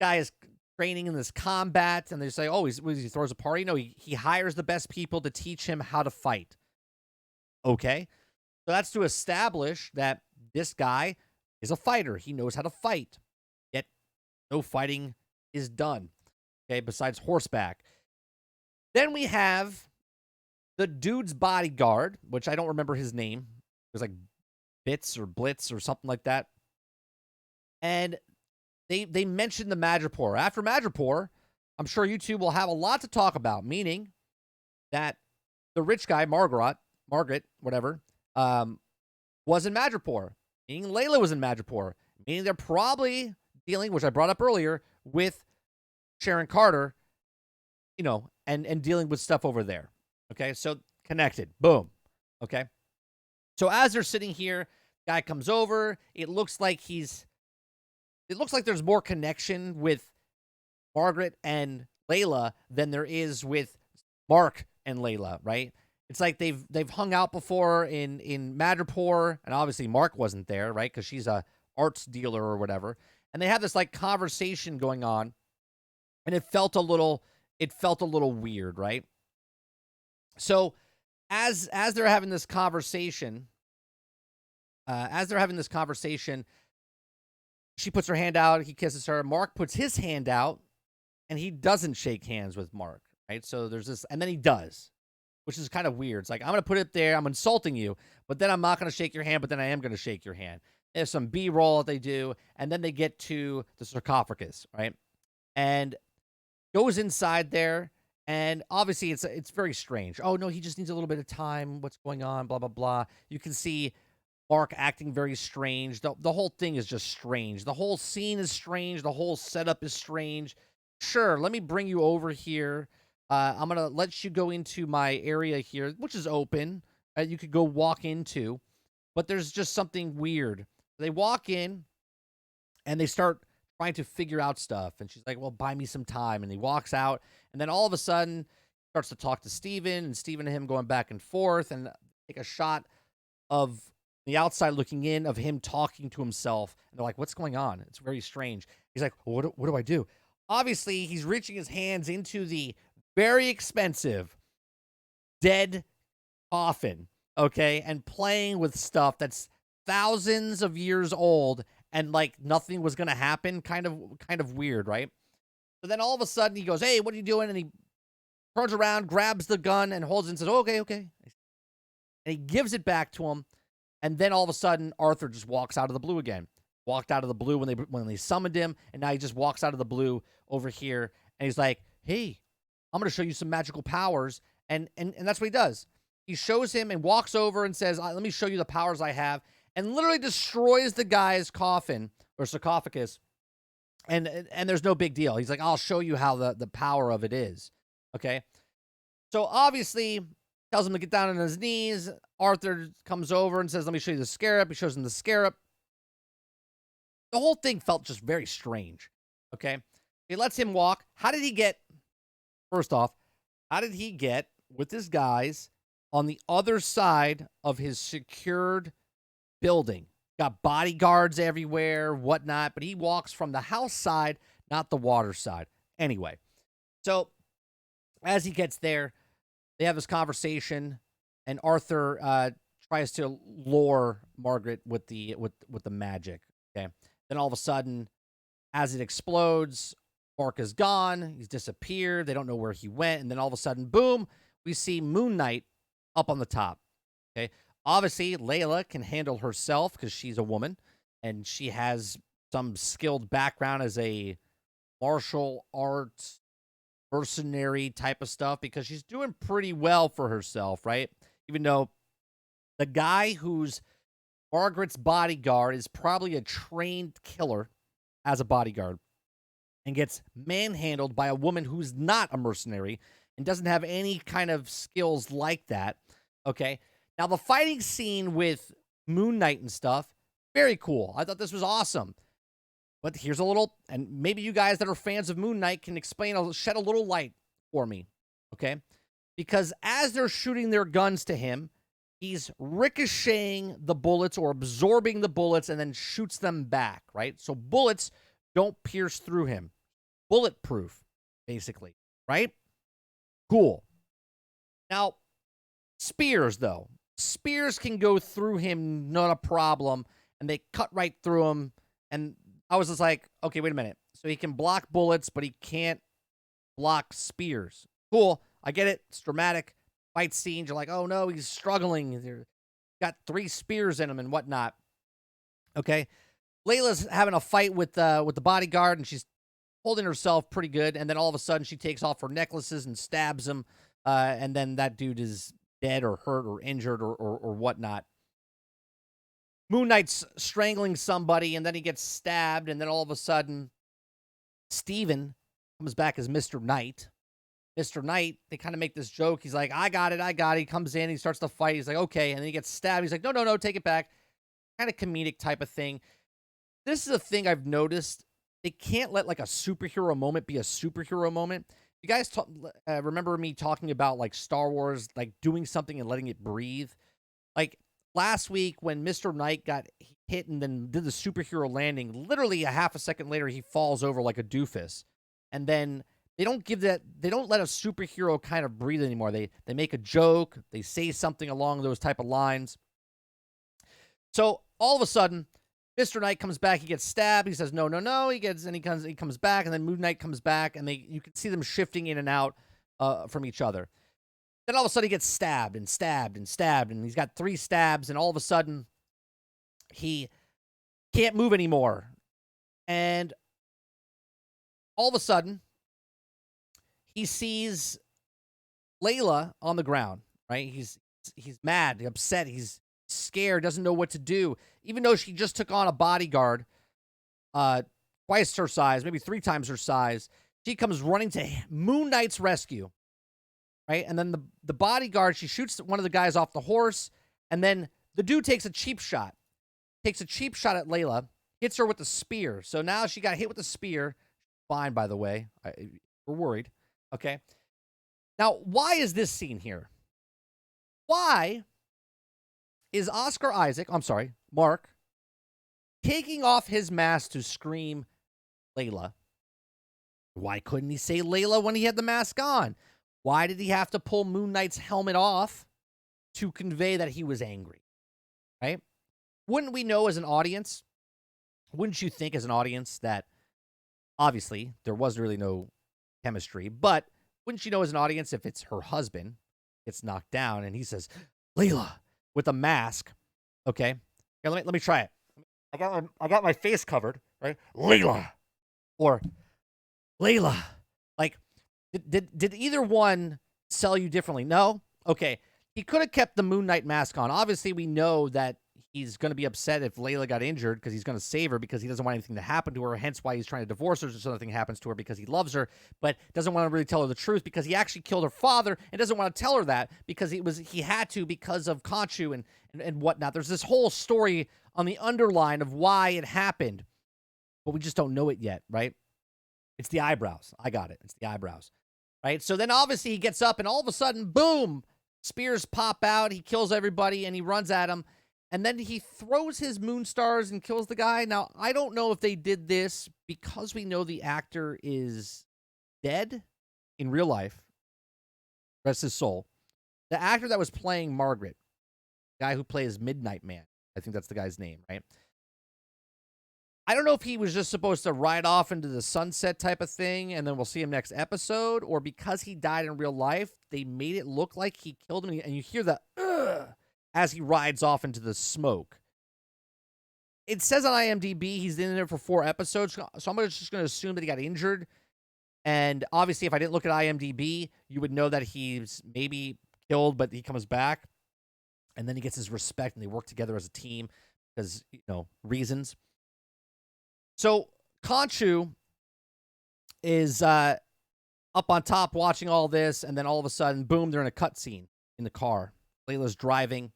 Guy is training in this combat, and they say, oh, he throws a party? No, he hires the best people to teach him how to fight. Okay? So that's to establish that this guy is a fighter. He knows how to fight. Yet no fighting is done, okay, besides horseback. Then we have the dude's bodyguard, which I don't remember his name. It was like Bits or Blitz or something like that. And they mentioned the Madripoor. After Madripoor, I'm sure you two will have a lot to talk about, meaning that the rich guy, Margaret, whatever, was in Madripoor. Meaning Layla was in Madripoor. Meaning they're probably dealing, which I brought up earlier, with Sharon Carter, you know, and dealing with stuff over there. Okay, so connected. Boom. Okay. So as they're sitting here, guy comes over. It looks like there's more connection with Margaret and Layla than there is with Mark and Layla, right? It's like they've hung out before in Madripoor, and obviously Mark wasn't there, right? Because she's a arts dealer or whatever. And they have this like conversation going on, and it felt a little weird, right? So as they're having this conversation, she puts her hand out, he kisses her. Mark puts his hand out, and he doesn't shake hands with Mark, right? So there's this, and then he does, which is kind of weird. It's like, I'm going to put it there, I'm insulting you, but then I'm not going to shake your hand, but then I am going to shake your hand. There's some B-roll that they do, and then they get to the sarcophagus, right? And goes inside there, and obviously it's very strange. Oh, no, he just needs a little bit of time. What's going on? Blah, blah, blah. You can see Mark acting very strange. The whole thing is just strange. The whole scene is strange. The whole setup is strange. Sure, let me bring you over here. I'm going to let you go into my area here, which is open. You could go walk into. But there's just something weird. They walk in, and they start trying to figure out stuff. And she's like, well, buy me some time. And he walks out. And then all of a sudden, starts to talk to Steven, and Steven and him going back and forth, and take a shot of the outside looking in of him talking to himself. And they're like, what's going on? It's very strange. He's like, well, what do I do? Obviously, he's reaching his hands into the very expensive dead coffin, okay, and playing with stuff that's thousands of years old, and like nothing was going to happen. Kind of weird, right? So then all of a sudden he goes, hey, what are you doing? And he turns around, grabs the gun, and holds it and says, okay. And he gives it back to him. And then all of a sudden, Arthur just walks out of the blue again. Walked out of the blue when they summoned him, and now he just walks out of the blue over here. And he's like, hey, I'm going to show you some magical powers. And that's what he does. He shows him and walks over and says, let me show you the powers I have. And literally destroys the guy's coffin or sarcophagus. And there's no big deal. He's like, I'll show you how the power of it is. Okay. So obviously tells him to get down on his knees. Arthur comes over and says, let me show you the scarab. He shows him the scarab. The whole thing felt just very strange. Okay. He lets him walk. How did he get, first off, how did he get with his guys on the other side of his secured building? Got bodyguards everywhere, whatnot, but he walks from the house side, not the water side. Anyway, so as he gets there, they have this conversation, and Arthur tries to lure Margaret with the magic. Okay, then all of a sudden, as it explodes, Mark is gone. He's disappeared. They don't know where he went, and then all of a sudden, boom, we see Moon Knight up on the top. Okay, obviously Layla can handle herself because she's a woman, and she has some skilled background as a martial arts mercenary type of stuff because she's doing pretty well for herself, right? Even though the guy who's Margaret's bodyguard is probably a trained killer as a bodyguard and gets manhandled by a woman who's not a mercenary and doesn't have any kind of skills like that. Okay. Now, the fighting scene with Moon Knight and stuff, very cool. I thought this was awesome. But here's a little, and maybe you guys that are fans of Moon Knight can shed a little light for me, okay? Because as they're shooting their guns to him, he's ricocheting the bullets or absorbing the bullets and then shoots them back, right? So bullets don't pierce through him. Bulletproof, basically, right? Cool. Now, spears, though. Spears can go through him, not a problem, and they cut right through him, and I was just like, okay, wait a minute. So he can block bullets, but he can't block spears. Cool. I get it. It's dramatic. Fight scenes. You're like, oh no, he's struggling. He's got 3 spears in him and whatnot. Okay. Layla's having a fight with the bodyguard, and she's holding herself pretty good. And then all of a sudden, she takes off her necklaces and stabs him. And then that dude is dead or hurt or injured or whatnot. Moon Knight's strangling somebody, and then he gets stabbed, and then all of a sudden, Steven comes back as Mr. Knight. Mr. Knight, they kind of make this joke. He's like, I got it. He comes in, he starts to fight. He's like, okay, and then he gets stabbed. He's like, no, take it back. Kind of comedic type of thing. This is a thing I've noticed. They can't let, like, a superhero moment be a superhero moment. You guys remember me talking about, like, Star Wars, like, doing something and letting it breathe? Like, last week, when Mr. Knight got hit and then did the superhero landing, literally a half a second later, he falls over like a doofus. And then they don't let a superhero kind of breathe anymore. They make a joke, they say something along those type of lines. So all of a sudden, Mr. Knight comes back, he gets stabbed, he says, no, he comes back, and then Moon Knight comes back, and you can see them shifting in and out from each other. Then all of a sudden he gets stabbed, and he's got 3 stabs, and all of a sudden he can't move anymore. And all of a sudden he sees Layla on the ground, right? He's mad, upset, he's scared, doesn't know what to do. Even though she just took on a bodyguard twice her size, maybe 3 times her size, she comes running to Moon Knight's rescue. Right? And then the bodyguard, she shoots one of the guys off the horse, and then the dude takes a cheap shot. Takes a cheap shot at Layla, hits her with the spear. So now she got hit with the spear. Fine, by the way. We're worried. Okay. Now, why is this scene here? Why is Mark, taking off his mask to scream Layla? Why couldn't he say Layla when he had the mask on? Why did he have to pull Moon Knight's helmet off to convey that he was angry? Right? Wouldn't we know as an audience? Wouldn't you think as an audience that obviously there was really no chemistry, but wouldn't you know as an audience if it's her husband gets knocked down and he says, Layla, with a mask, okay? Here, let me try it. I got my face covered, right? Layla. Or Layla. Like, Did either one sell you differently? No? Okay. He could have kept the Moon Knight mask on. Obviously, we know that he's going to be upset if Layla got injured because he's going to save her because he doesn't want anything to happen to her, hence why he's trying to divorce her so nothing happens to her because he loves her, but doesn't want to really tell her the truth because he actually killed her father and doesn't want to tell her that because he had to because of Khonshu and whatnot. There's this whole story on the underline of why it happened, but we just don't know it yet, right? It's the eyebrows. I got it. It's the eyebrows. Right? So then obviously he gets up and all of a sudden, boom, spears pop out. He kills everybody and he runs at him. And then he throws his moon stars and kills the guy. Now, I don't know if they did this because we know the actor is dead in real life. Rest his soul. The actor that was playing Margaret, the guy who plays Midnight Man, I think that's the guy's name, right? I don't know if he was just supposed to ride off into the sunset type of thing and then we'll see him next episode, or because he died in real life, they made it look like he killed him. And you hear the as he rides off into the smoke. It says on IMDb he's in there for 4 episodes, so I'm just going to assume that he got injured. And obviously, if I didn't look at IMDb, you would know that he's maybe killed, but he comes back. And then he gets his respect, and they work together as a team because, reasons. So Khonshu is up on top watching all this, and then all of a sudden, boom, they're in a cutscene in the car. Layla's driving.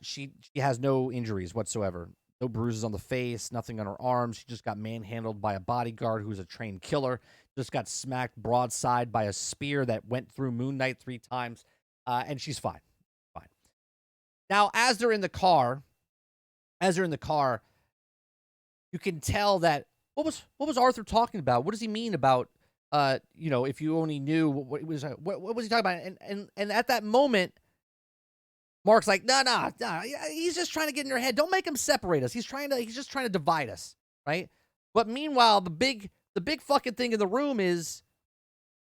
She has no injuries whatsoever. No bruises on the face, nothing on her arms. She just got manhandled by a bodyguard who's a trained killer. Just got smacked broadside by a spear that went through Moon Knight 3 times, and she's fine. Fine. Now, as they're in the car, you can tell that what was Arthur talking about? What does he mean about if you only knew what was he talking about? And at that moment, Mark's like, no, he's just trying to get in your head. Don't make him separate us. He's just trying to divide us, right? But meanwhile, the big fucking thing in the room is,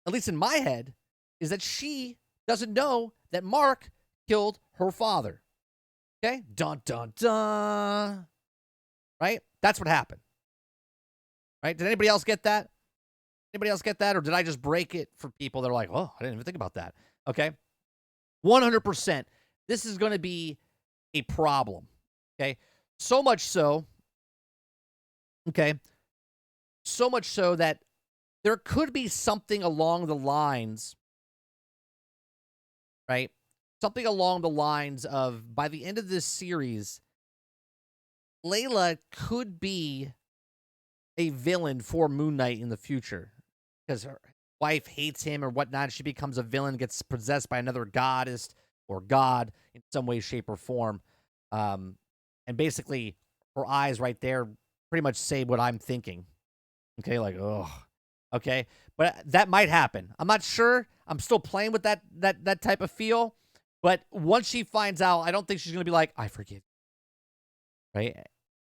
at least in my head, is that she doesn't know that Mark killed her father. Okay? Dun, dun, dun. Right? That's what happened. Right? Did anybody else get that? Anybody else get that? Or did I just break it for people that are like, oh, I didn't even think about that. Okay? 100%. This is going to be a problem. Okay? So much so, that there could be something along the lines, right? Something along the lines of, by the end of this series, Layla could be a villain for Moon Knight in the future because her wife hates him or whatnot. She becomes a villain, gets possessed by another goddess or god in some way, shape, or form. And basically, her eyes right there pretty much say what I'm thinking. Okay, like, oh, okay. But that might happen. I'm not sure. I'm still playing with that type of feel. But once she finds out, I don't think she's going to be like, I forgive you. Right?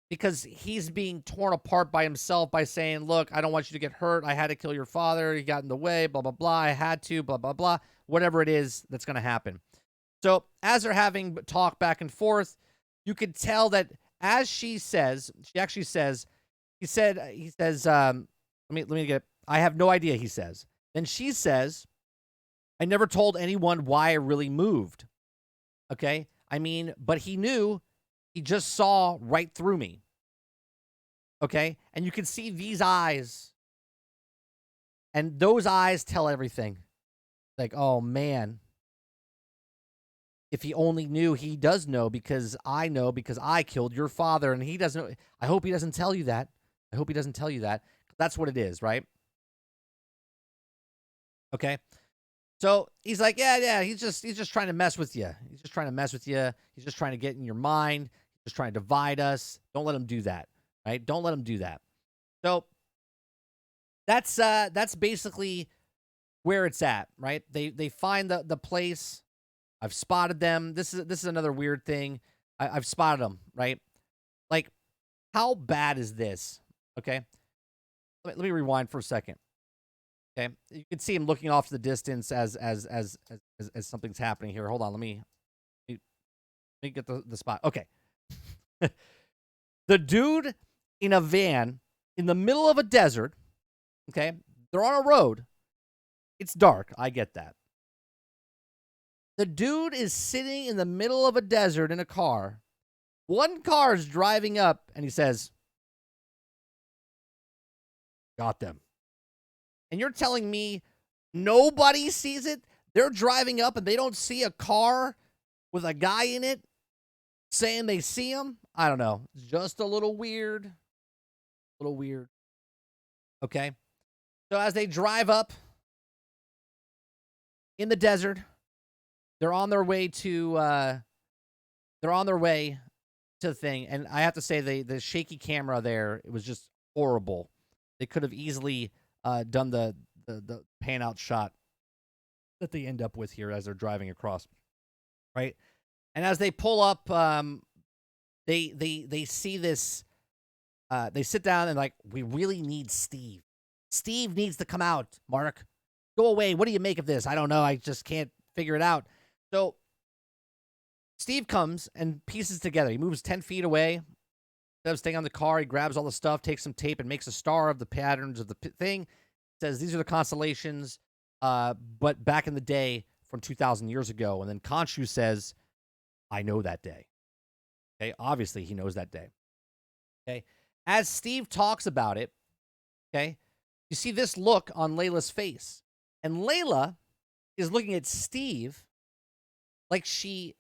Because he's being torn apart by himself by saying, look, I don't want you to get hurt. I had to kill your father. He got in the way, blah, blah, blah. I had to, blah, blah, blah. Whatever it is that's going to happen. So as they're having talk back and forth, you can tell that as she actually says, he says, let me get, I have no idea, he says. Then she says, I never told anyone why I really moved. Okay? I mean, but he knew. He just saw right through me. Okay? And you can see these eyes. And those eyes tell everything. Like, oh, man. If he only knew, he does know because I killed your father. And he doesn't. I hope he doesn't tell you that. That's what it is, right? Okay? So he's like, yeah, he's just trying to mess with you. He's just trying to get in your mind. He's just trying to divide us. Don't let him do that, right? Don't let him do that. So that's basically where it's at, right? They find the place. I've spotted them. This is another weird thing. I've spotted them, right? Like, how bad is this? Okay, let me rewind for a second. Okay, you can see him looking off to the distance as something's happening here. Hold on, let me get the spot. Okay, the dude in a van in the middle of a desert. Okay, they're on a road. It's dark. I get that. The dude is sitting in the middle of a desert in a car. One car is driving up, and he says, "Got them." And you're telling me nobody sees it? They're driving up and they don't see a car with a guy in it saying they see him? I don't know. Just a little weird. Okay? So as they drive up in the desert, they're on their way to the thing, and I have to say the shaky camera there, it was just horrible. They could have easily done the pan out shot that they end up with here as they're driving across, right? And as they pull up, they see this. They sit down and like, we really need Steve. Steve needs to come out. Mark, go away. What do you make of this? I don't know. I just can't figure it out. So Steve comes and pieces together. He moves 10 feet away. Instead of staying on the car, he grabs all the stuff, takes some tape, and makes a star of the patterns of the thing. Says these are the constellations, but back in the day from 2,000 years ago. And then Khonshu says, I know that day. Okay, obviously he knows that day. Okay, as Steve talks about it, okay, you see this look on Layla's face. And Layla is looking at Steve like she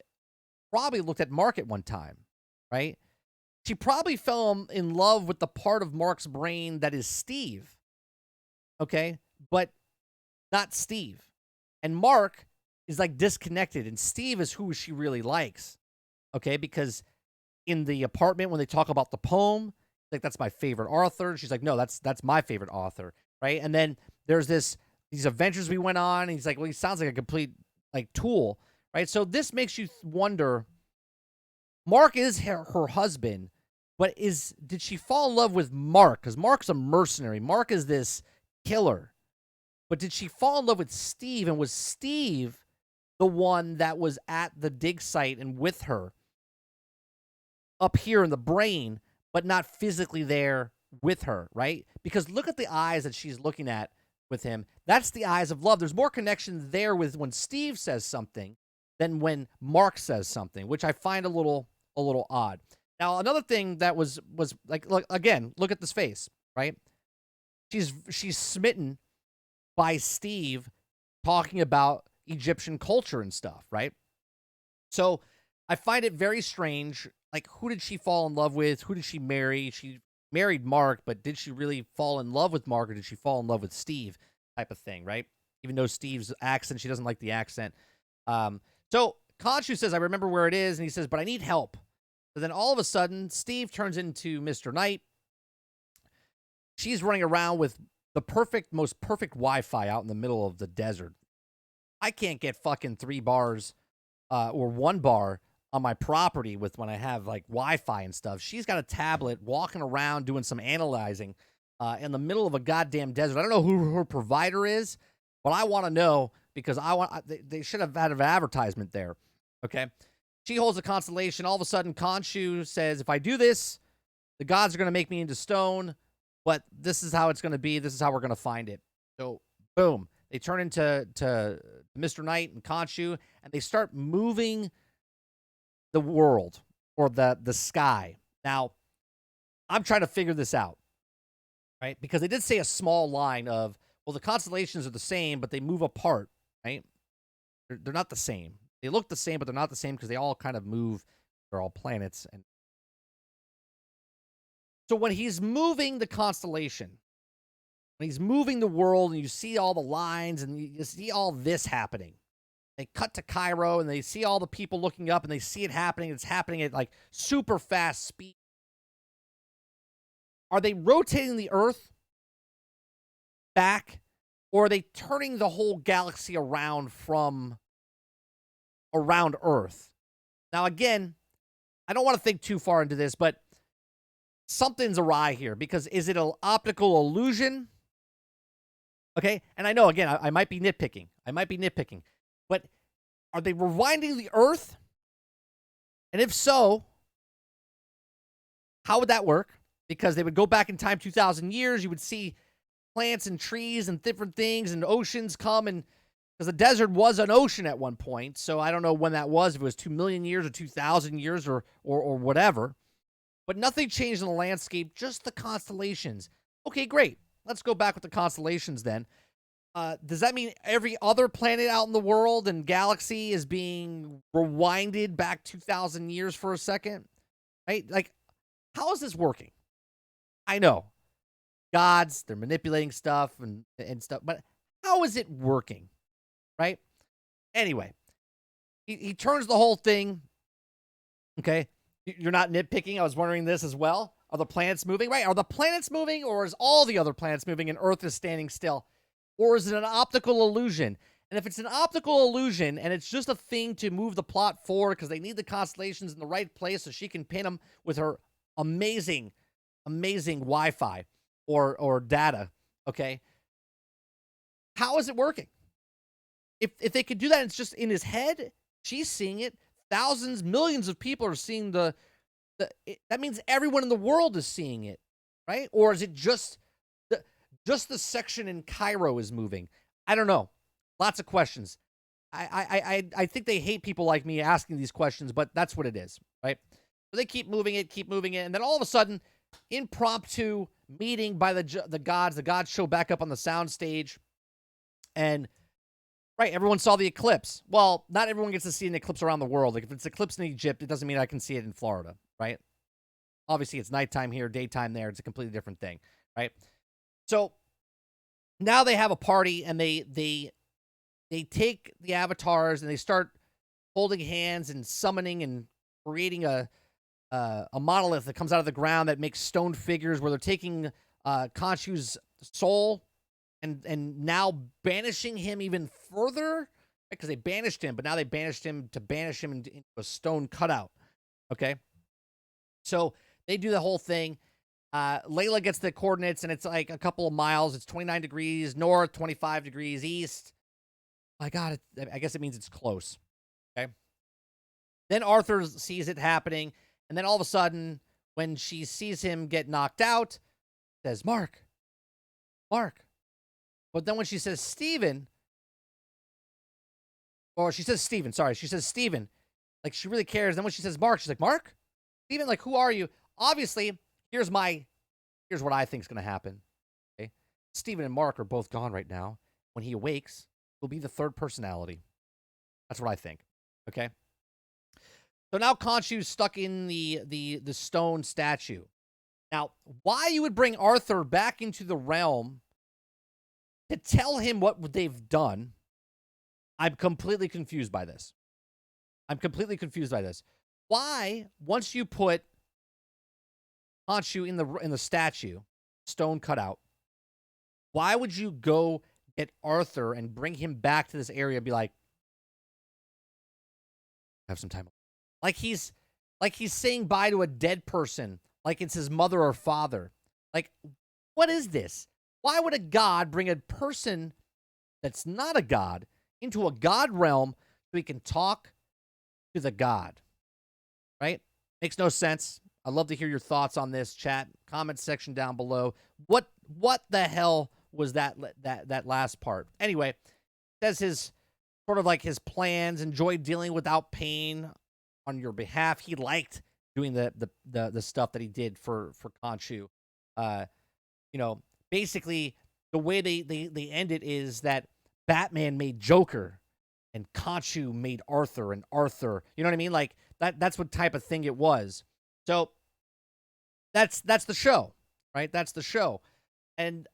probably looked at Mark at one time, right? She probably fell in love with the part of Mark's brain that is Steve, okay, but not Steve. And Mark is like disconnected, and Steve is who she really likes, okay, because in the apartment when they talk about the poem, like, that's my favorite author. She's like, no, that's my favorite author, right? And then there's these adventures we went on, and he's like, well, he sounds like a complete like tool, right? So this makes you wonder, Mark is her husband, but did she fall in love with Mark? Because Mark's a mercenary. Mark is this killer. But did she fall in love with Steve? And was Steve the one that was at the dig site and with her up here in the brain, but not physically there with her, right? Because look at the eyes that she's looking at with him. That's the eyes of love. There's more connection there with when Steve says something than when Mark says something, which I find a little odd. Now, another thing that was like, look again, look at this face, right? She's smitten by Steve talking about Egyptian culture and stuff, right? So I find it very strange. Like, who did she fall in love with? Who did she marry? She married Mark, but did she really fall in love with Mark, or did she fall in love with Steve? Type of thing, right? Even though Steve's accent, she doesn't like the accent. So Khonshu says, I remember where it is, and he says, but I need help. So then all of a sudden, Steve turns into Mr. Knight. She's running around with the most perfect Wi-Fi out in the middle of the desert. I can't get fucking 3 bars or 1 bar on my property when I have like Wi-Fi and stuff. She's got a tablet walking around doing some analyzing in the middle of a goddamn desert. I don't know who her provider is, but I want to know, because they should have had an advertisement there. Okay. She holds a constellation. All of a sudden, Khonshu says, if I do this, the gods are going to make me into stone, but this is how it's going to be. This is how we're going to find it. So, boom. They turn into Mr. Knight and Khonshu, and they start moving the world, or the sky. Now, I'm trying to figure this out, right? Because they did say a small line of, well, the constellations are the same, but they move apart, right? They're not the same. They look the same, but they're not the same because they all kind of move. They're all planets. And so when he's moving the constellation, when he's moving the world, and you see all the lines and you see all this happening, they cut to Cairo and they see all the people looking up and they see it happening. It's happening at like super fast speed. Are they rotating the Earth back, or are they turning the whole galaxy around around Earth? Now, again, I don't want to think too far into this, but something's awry here, because is it an optical illusion? Okay, and I know, again, I might be nitpicking. But are they rewinding the Earth? And if so, how would that work? Because they would go back in time 2,000 years. You would see plants and trees and different things and oceans come, and because the desert was an ocean at one point. So I don't know when that was, if it was 2 million years or 2,000 years or whatever. But nothing changed in the landscape, just the constellations. Okay, great. Let's go back with the constellations then. Does that mean every other planet out in the world and galaxy is being rewinded back 2,000 years for a second? Right? Like, how is this working? I know. gods, they're manipulating stuff and stuff. But how is it working? Right? Anyway, he turns the whole thing. Okay. You're not nitpicking. I was wondering this as well. Are the planets moving? Right. Are the planets moving, or is all the other planets moving and Earth is standing still? Or is it an optical illusion? And if it's an optical illusion and it's just a thing to move the plot forward because they need the constellations in the right place so she can pin them with her amazing, amazing Wi-Fi or data, okay? How is it working? If they could do that, it's just in his head. She's seeing it. Thousands, millions of people are seeing that means everyone in the world is seeing it, right? Or is it just the section in Cairo is moving? I don't know. Lots of questions. I think they hate people like me asking these questions, but that's what it is, right? So they keep moving it, and then all of a sudden, impromptu meeting by the gods. The gods show back up on the sound stage, and right, everyone saw the eclipse. Well, not everyone gets to see an eclipse around the world. Like if it's eclipse in Egypt, it doesn't mean I can see it in Florida, right? Obviously, it's nighttime here, daytime there. It's a completely different thing, right? So now they have a party, and they take the avatars and they start holding hands and summoning and creating a monolith that comes out of the ground that makes stone figures where they're taking Khonshu's soul and now banishing him even further, because they banished him, but now they banished him to banish him into a stone cutout. Okay, so they do the whole thing. Layla gets the coordinates, and it's like a couple of miles. It's 29 degrees north, 25 degrees east. My God, I guess it means it's close. Okay. Then Arthur sees it happening, and then all of a sudden, when she sees him get knocked out, says, Mark. But then when she says Steven, or she says Steven, sorry, she says Steven, like she really cares. Then when she says Mark, she's like, Mark? Steven, like, who are you? Obviously, here's what I think is going to happen. Okay. Steven and Mark are both gone right now. When he awakes, will be the third personality. That's what I think. Okay. So now Khonshu's stuck in the stone statue. Now, why you would bring Arthur back into the realm to tell him what they've done, I'm completely confused by this. Why, once you put Khonshu in the statue, stone cutout, why would you go get Arthur and bring him back to this area and be like, have some time? Like he's saying bye to a dead person, like it's his mother or father. Like, what is this? Why would a god bring a person that's not a god into a god realm so he can talk to the god? Right? Makes no sense. I'd love to hear your thoughts on this, chat. Comment section down below. What the hell was that last part? Anyway, says his sort of like his plans, enjoyed dealing without pain on your behalf. He liked doing the stuff that he did for Khonshu. Basically the way they end it is that Batman made Joker and Khonshu made Arthur, and Arthur, you know what I mean? Like that's what type of thing it was. So that's the show, right? That's the show. And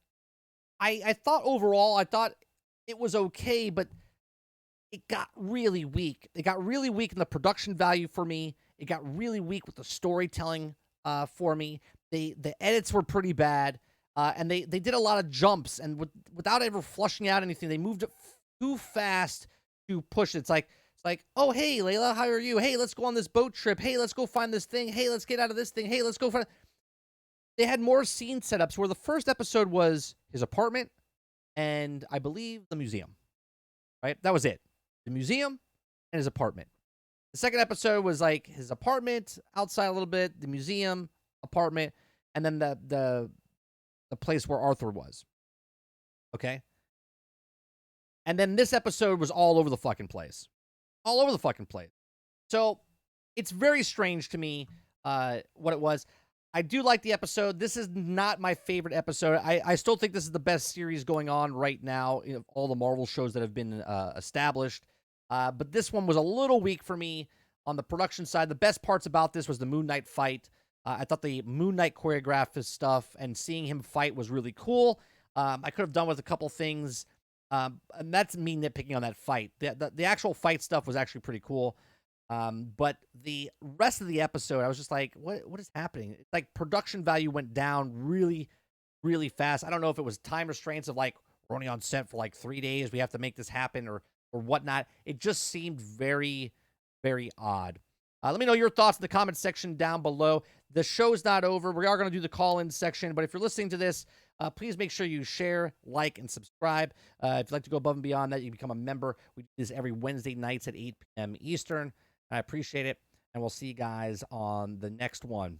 I thought overall, it was okay, but it got really weak. It got really weak in the production value for me. It got really weak with the storytelling for me. The edits were pretty bad, and they did a lot of jumps, and without ever flushing out anything, they moved it too fast to push it. It's like, oh, hey, Layla, how are you? Hey, let's go on this boat trip. Hey, let's go find this thing. Hey, let's get out of this thing. Hey, let's go find... They had more scene setups where the first episode was his apartment and I believe the museum, right? That was it. The museum and his apartment. The second episode was like his apartment outside a little bit, the museum, apartment, and then the place where Arthur was. Okay? And then this episode was all over the fucking place. All over the fucking place. So it's very strange to me what it was. I do like the episode. This is not my favorite episode. I still think this is the best series going on right now of all the Marvel shows that have been established. But this one was a little weak for me on the production side. The best parts about this was the Moon Knight fight. I thought the Moon Knight choreographed stuff and seeing him fight was really cool. I could have done with a couple things, and that's me nitpicking on that fight. The actual fight stuff was actually pretty cool. But the rest of the episode, I was just like, what is happening? Like, production value went down really, really fast. I don't know if it was time restraints of like, we're only on set for like 3 days, we have to make this happen, or whatnot. It just seemed very, very odd. Let me know your thoughts in the comment section down below. The show's not over. We are going to do the call-in section, but if you're listening to this, please make sure you share, like, and subscribe. If you'd like to go above and beyond that, you can become a member. We do this every Wednesday nights at 8 p.m. Eastern. I appreciate it, and we'll see you guys on the next one.